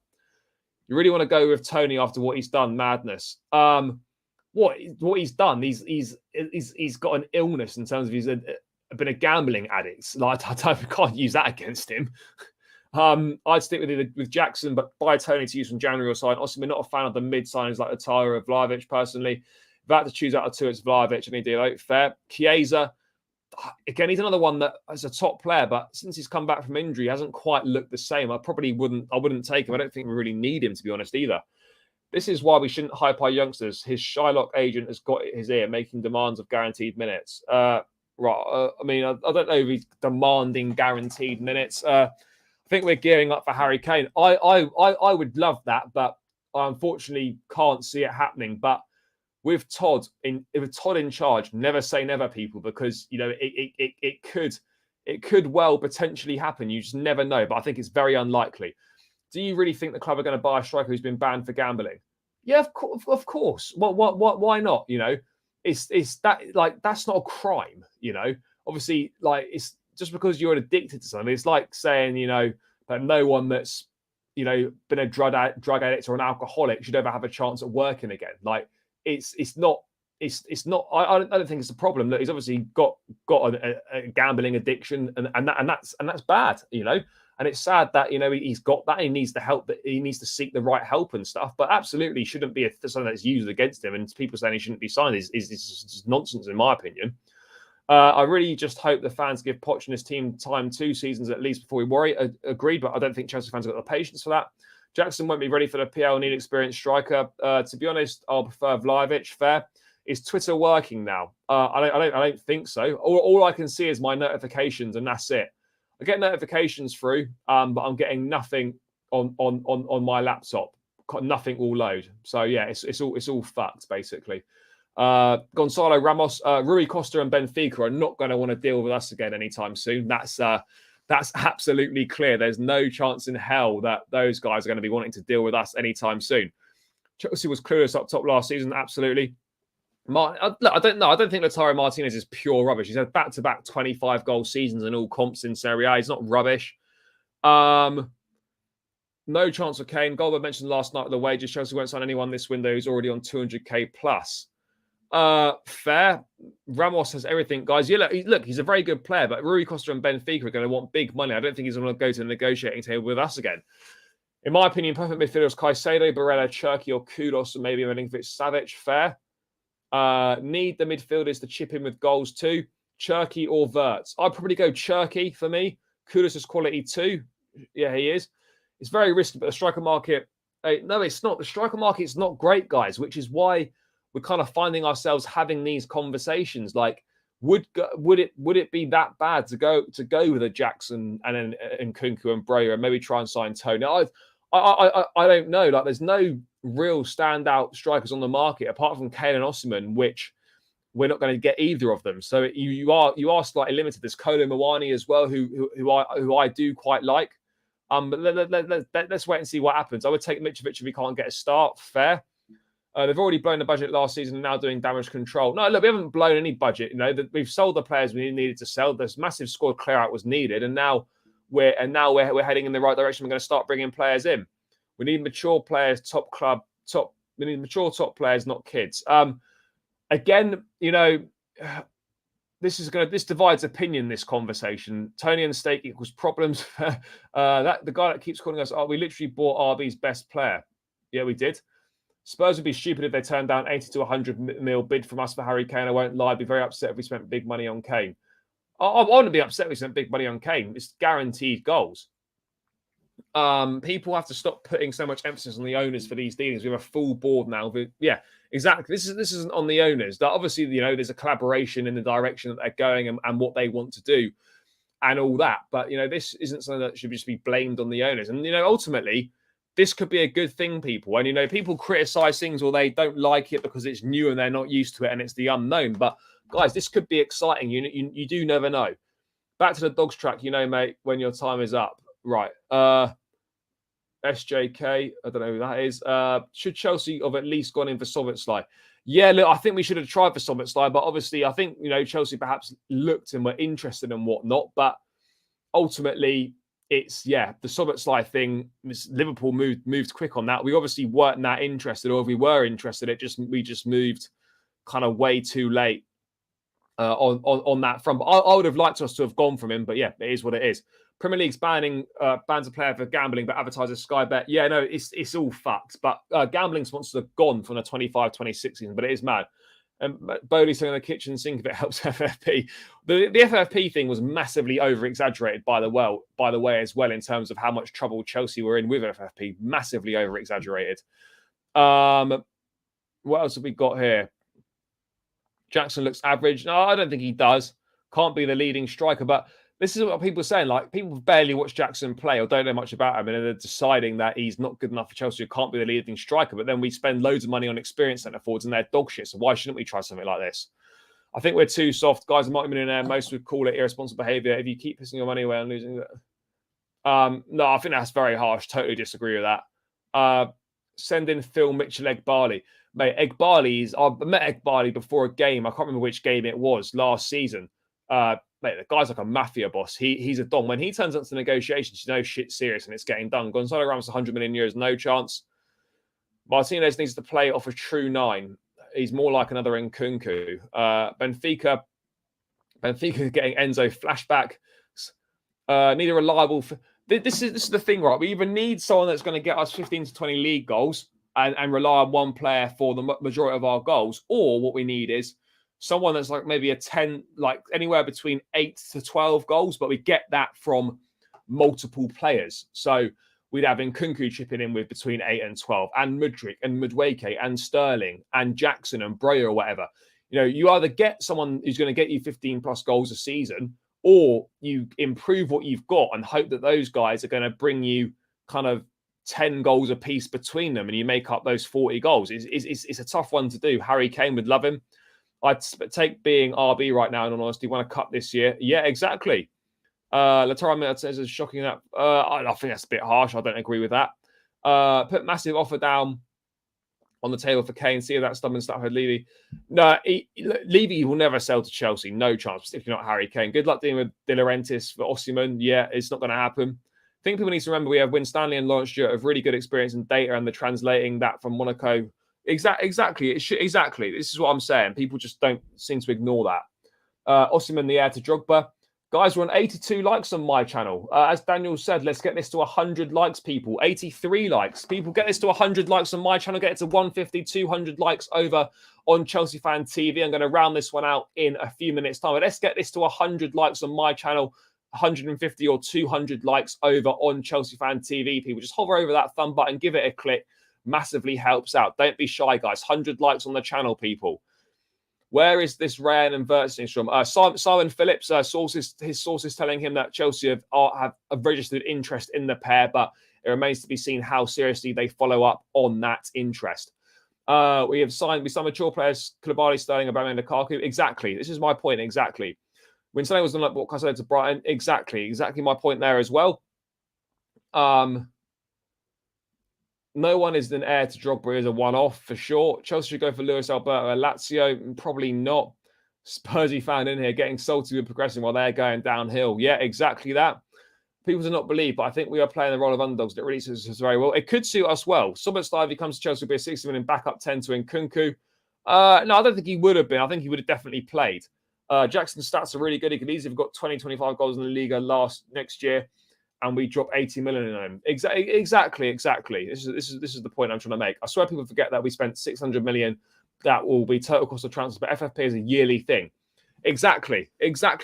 You really want to go with Tony after what he's done? Madness. What he's done? He's got an illness in terms of he's been a gambling addict. Like, I can't use that against him. I'd stick with Jackson, but buy Tony to use from January or sign. Osimhen, not a fan of the mid signings like Lautaro or Vlahovic personally. If I had to choose out of 2, it's Vlahovic. Any deal, fair. Chiesa, again, he's another one that is a top player, but since he's come back from injury, he hasn't quite looked the same. I wouldn't take him. I don't think we really need him, to be honest, either. This is why we shouldn't hype our youngsters. His Shylock agent has got his ear, making demands of guaranteed minutes. I don't know if he's demanding guaranteed minutes. I think we're gearing up for Harry Kane. I would love that, but I unfortunately can't see it happening. But with Todd in charge, never say never, people, because it could well potentially happen. You just never know, but I think it's very unlikely. Do you really think the club are going to buy a striker who's been banned for gambling? Yeah, of course. Why not? It's that, like, that's not a crime. Obviously, like, it's just because you're addicted to something. It's like saying that no one that's been a drug addict or an alcoholic should ever have a chance at working again. Like it's not. I don't think it's a problem. That he's obviously got a gambling addiction, and that's bad. And it's sad that he's got that. He needs the help. That he needs to seek the right help and stuff. But absolutely shouldn't be something that's used against him. And people saying he shouldn't be signed is just nonsense, in my opinion. I really just hope the fans give Poch and his team time 2 seasons at least before we worry. Agreed, but I don't think Chelsea fans have got the patience for that. Jackson won't be ready for the PL. Need experienced striker. To be honest, I'll prefer Vlahovic. Fair. Is Twitter working now? I don't think so. All I can see is my notifications, and that's it. I get notifications through, but I'm getting nothing on my laptop. Nothing will load. So yeah, it's all fucked basically. Gonzalo Ramos, Rui Costa, and Benfica are not going to want to deal with us again anytime soon. That's absolutely clear. There's no chance in hell that those guys are going to be wanting to deal with us anytime soon. Chelsea was clueless up top last season, absolutely. Look, I don't know. I don't think Lautaro Martinez is pure rubbish. He's had back-to-back 25-goal seasons in all comps in Serie A. He's not rubbish. No chance for Kane. Goldberg mentioned last night the wages. Chelsea won't sign anyone this window who's already on 200k plus. Fair. Ramos has everything, guys. Yeah, look, he's a very good player, but Rui Costa and Benfica are going to want big money. I don't think he's going to go to the negotiating table with us again. In my opinion, perfect midfielders Caicedo, Barella, Cherki, or Kudos, and maybe Milinkovic-Savic. Fair. Need the midfielders to chip in with goals too. Cherki or Wirtz. I'd probably go Cherki for me. Kudos is quality too. Yeah, he is. It's very risky, but the striker market... no, it's not. The striker market's not great, guys, which is why we're kind of finding ourselves having these conversations. Like, would it be that bad to go with a Jackson and Nkunku and Breyer and maybe try and sign Tony? I don't know. Like, there's no real standout strikers on the market apart from Kane and Osimhen, which we're not going to get either of them. So you are slightly limited. There's Kolo Muani as well, who I do quite like. But let's wait and see what happens. I would take Mitrovic if he can't get a start. Fair. They've already blown the budget last season and now doing damage control. No, look, we haven't blown any budget. We've sold the players we needed to sell. This massive squad clear out was needed, and now we're heading in the right direction. We're going to start bringing players in. We need mature players, we need mature top players, not kids. Again, this divides opinion, this conversation. Tony and Stake equals problems. The guy that keeps calling us, we literally bought RB's best player. Yeah, we did. Spurs would be stupid if they turned down 80 to 100 mil bid from us for Harry Kane. I won't lie. I'd be very upset if we spent big money on Kane. I want to be upset if we spent big money on Kane. It's guaranteed goals. People have to stop putting so much emphasis on the owners for these dealings. We have a full board now. Yeah, exactly. This isn't on the owners. That obviously, there's a collaboration in the direction that they're going and what they want to do and all that. But, this isn't something that should just be blamed on the owners. And, ultimately, this could be a good thing, people. And, people criticize things or they don't like it because it's new and they're not used to it and it's the unknown. But, guys, this could be exciting. You do never know. Back to the dogs track, mate, when your time is up. Right. SJK, I don't know who that is. Should Chelsea have at least gone in for Szoboszlai? Yeah, look, I think we should have tried for Szoboszlai, but obviously I think, Chelsea perhaps looked and were interested and whatnot, but ultimately it's, the Szoboszlai thing, Liverpool moved quick on that. We obviously weren't that interested, or if we were interested, we just moved kind of way too late on that front. But I would have liked us to have gone from him, but yeah, it is what it is. Premier League's bans a player for gambling, but advertisers Sky Bet. Yeah, no, it's all fucked. But gambling sponsors are gone from the 25-26 season, but it is mad. And Bowley saying the kitchen sink if it helps FFP. The FFP thing was massively over-exaggerated by the way as well, in terms of how much trouble Chelsea were in with FFP. Massively over-exaggerated. What else have we got here? Jackson looks average. No, I don't think he does. Can't be the leading striker, but this is what people are saying. Like, people barely watch Jackson play or don't know much about him, and they're deciding that he's not good enough for Chelsea. He can't be the leading striker. But then we spend loads of money on experienced centre forwards, and they're dog shit. So why shouldn't we try something like this? I think we're too soft, guys. A multi-millionaire, most would call it irresponsible behaviour. If you keep pissing your money away and losing it, no, I think that's very harsh. Totally disagree with that. Send in Phil Mitchell Egbali. Mate, Egbali I met Egbali before a game. I can't remember which game it was last season. Mate, the guy's like a mafia boss. He's a don. When he turns up to negotiations, you know shit's serious and it's getting done. Gonzalo Ramos, 100 million euros, no chance. Martinez needs to play off a true 9. He's more like another Nkunku. Benfica getting Enzo flashback. Need a reliable. This is the thing, right? We either need someone that's going to get us 15 to 20 league goals and rely on one player for the majority of our goals, or what we need is someone that's like maybe a 10, like anywhere between 8 to 12 goals, but we get that from multiple players. So we'd have Nkunku chipping in with between 8 and 12, and Mudryk and Mudweke and Sterling and Jackson and Breuer or whatever. You know, you either get someone who's going to get you 15 plus goals a season, or you improve what you've got and hope that those guys are going to bring you kind of 10 goals a piece between them and you make up those 40 goals. It's a tough one to do. Harry Kane would love him. I'd take being RB right now, in all honesty, want to cut this year. Yeah, exactly. Lautaro says it's shocking that. I think that's a bit harsh. I don't agree with that. Put massive offer down on the table for Kane. See if that stubborn stuff had Levy. No, Levy will never sell to Chelsea. No chance, if you're not Harry Kane. Good luck dealing with De Laurentiis for Osimhen. Yeah, it's not going to happen. I think people need to remember we have Win Stanley and Lawrence Stewart have really good experience in data and the translating that from Monaco. Exactly. Exactly. This is what I'm saying. People just don't seem to ignore that. Osimhen, the heir to Drogba. Guys, we're on 82 likes on my channel. As Daniel said, let's get this to 100 likes, people. 83 likes. People, get this to 100 likes on my channel. Get it to 150, 200 likes over on Chelsea Fan TV. I'm going to round this one out in a few minutes' time. But let's get this to 100 likes on my channel. 150 or 200 likes over on Chelsea Fan TV. People, just hover over that thumb button. Give it a click. Massively helps out. Don't be shy, guys. 100 likes on the channel, people. Where is this Rayan and Wirtz news from? Simon Phillips, his sources telling him that Chelsea have registered interest in the pair, but it remains to be seen how seriously they follow up on that interest. We signed mature players, Koulibaly, Sterling, Aubameyang, Lukaku. Exactly. This is my point. Exactly. When Sterling was done like what Caicedo to Brighton. Exactly my point there as well. No one is an heir to Drogba as a one-off for sure. Chelsea should go for Luis Alberto at Lazio. Probably not. Spursy fan in here getting salty with progressing while they're going downhill. Yeah, exactly that. People do not believe, but I think we are playing the role of underdogs. It really suits us very well. It could suit us well. Soboslai, if he comes to Chelsea, will be a 60 million backup 10 to Nkunku. No, I don't think he would have been. I think he would have definitely played. Jackson's stats are really good. He could easily have got 20, 25 goals in the Liga next year. And we drop 80 million in him. Exactly. This is the point I'm trying to make. I swear people forget that we spent 600 million. That will be total cost of transfer, but FFP is a yearly thing. Exactly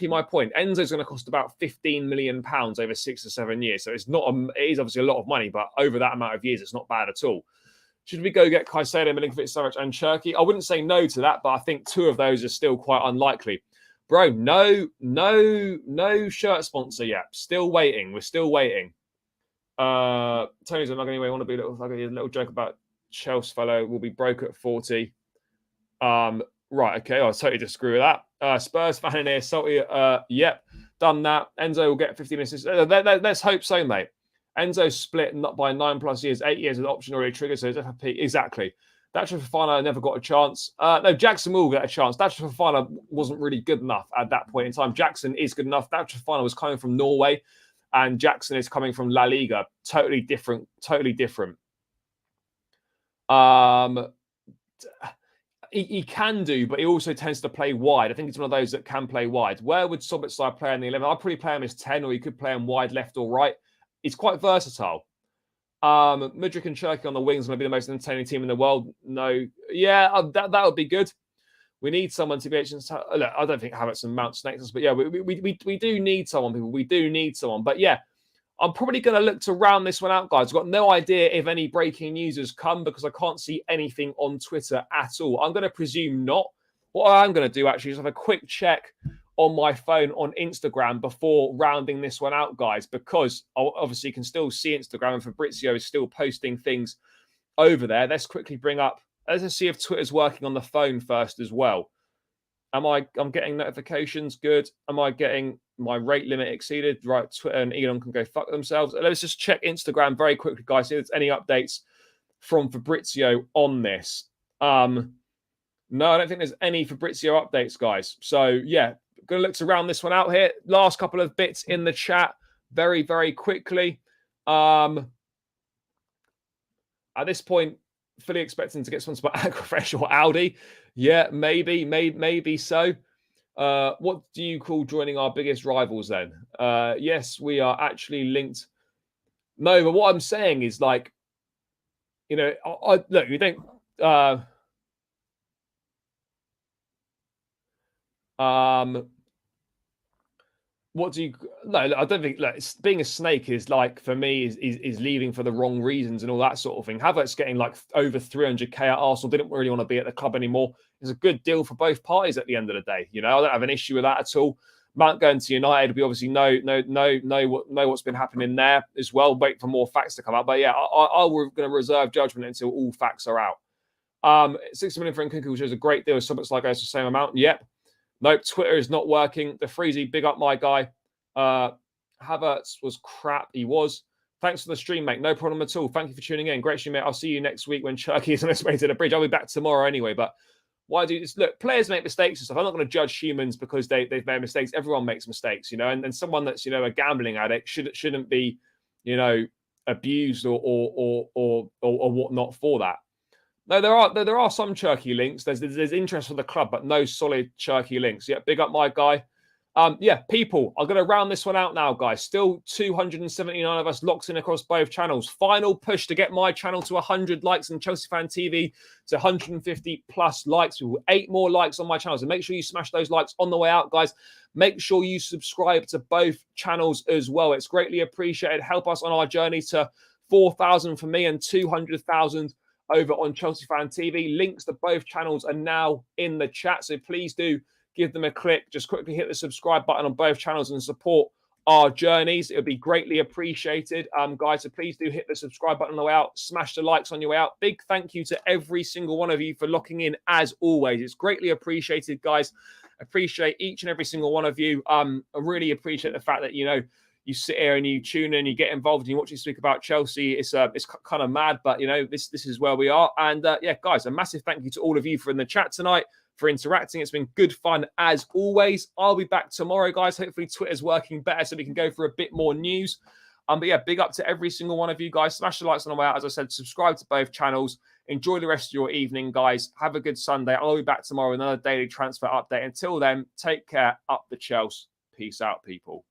my point. Enzo's going to cost about 15 million pounds over 6 or 7 years. So it is obviously a lot of money, but over that amount of years, it's not bad at all. Should we go get Caicedo, Milinkovic-Savic, and Cherki? I wouldn't say no to that, but I think 2 of those are still quite unlikely. Bro, no shirt sponsor yet. Still waiting. We're still waiting. Tony's not anyway. I want to be a little joke about Chelsea fellow will be broke at 40. Right, okay. I totally disagree with that. Spurs fan in here, salty. Yep, done that. Enzo will get 15 assists. Let's hope so, mate. Enzo split not by 9+ years, 8 years with option already triggered, so it's FFP. Exactly. Dacho Fofana never got a chance. No, Jackson will get a chance. Dacho Fofana wasn't really good enough at that point in time. Jackson is good enough. Dacho Fofana was coming from Norway, and Jackson is coming from La Liga. Totally different. He can do, but he also tends to play wide. I think he's one of those that can play wide. Where would Soboslai play in the 11? I'd probably play him as 10, or he could play him wide left or right. He's quite versatile. Mudryk and Cherki on the wings going to be the most entertaining team in the world. No, yeah, that would be good. We need someone to be able to. Look, I don't think Havertz and Mount snakes us, but yeah, we do need someone, people. We do need someone, but yeah, I'm probably going to look to round this one out, guys. I've got no idea if any breaking news has come because I can't see anything on Twitter at all. I'm going to presume not. What I'm going to do actually is have a quick check on my phone on Instagram before rounding this one out, guys, because I obviously can still see Instagram and Fabrizio is still posting things over there. Let's quickly let's see if Twitter's working on the phone first as well. I'm getting notifications. Good. Am I getting my rate limit exceeded? Right. Twitter and Elon can go fuck themselves. Let's just check Instagram very quickly, guys. See if there's any updates from Fabrizio on this. No, I don't think there's any Fabrizio updates, guys. So yeah, going to look to round this one out here. Last couple of bits in the chat, very, very quickly. At this point, fully expecting to get sponsored by Aquafresh or Audi. Yeah, maybe so. What do you call joining our biggest rivals then? Yes, we are actually linked. No, but what I'm saying is like, you know, look, you don't. What do you? No, I don't think. Like, being a snake is like for me is leaving for the wrong reasons and all that sort of thing. Havertz getting like over 300k at Arsenal, didn't really want to be at the club anymore. It's a good deal for both parties at the end of the day. You know, I don't have an issue with that at all. Mount going to United, we obviously know what's been happening there as well. Wait for more facts to come out, but yeah, we're going to reserve judgment until all facts are out. 60 million for Nkunku, which is a great deal. So much like us the same amount. Yep. Nope, Twitter is not working. The Freezy, big up my guy. Havertz was crap. He was. Thanks for the stream, mate. No problem at all. Thank you for tuning in. Great stream, mate. I'll see you next week when Cherki is on his way to the bridge. I'll be back tomorrow anyway. But why do this? Look, players make mistakes and stuff. I'm not going to judge humans because they've made mistakes. Everyone makes mistakes, you know. And someone that's, you know, a gambling addict shouldn't be, you know, abused or whatnot for that. No, there are some Cherki links. There's interest for the club, but no solid Cherki links. Yeah, big up my guy. Yeah, people, I'm going to round this one out now, guys. Still 279 of us locked in across both channels. Final push to get my channel to 100 likes and Chelsea Fan TV to 150 plus likes. We will 8 more likes on my channel. So make sure you smash those likes on the way out, guys. Make sure you subscribe to both channels as well. It's greatly appreciated. Help us on our journey to 4,000 for me and 200,000 over on Chelsea Fan TV. Links to both channels are now in the chat. So please do give them a click. Just quickly hit the subscribe button on both channels and support our journeys. It would be greatly appreciated, guys. So please do hit the subscribe button on the way out. Smash the likes on your way out. Big thank you to every single one of you for locking in as always. It's greatly appreciated, guys. Appreciate each and every single one of you. I really appreciate the fact that, you know, you sit here and you tune in, you get involved, and you watch me speak about Chelsea. It's kind of mad, but you know this is where we are. And yeah, guys, a massive thank you to all of you for in the chat tonight, for interacting. It's been good fun as always. I'll be back tomorrow, guys. Hopefully Twitter's working better so we can go for a bit more news. But yeah, big up to every single one of you guys. Smash the likes on the way out. As I said, subscribe to both channels. Enjoy the rest of your evening, guys. Have a good Sunday. I'll be back tomorrow with another daily transfer update. Until then, take care. Up the Chelsea. Peace out, people.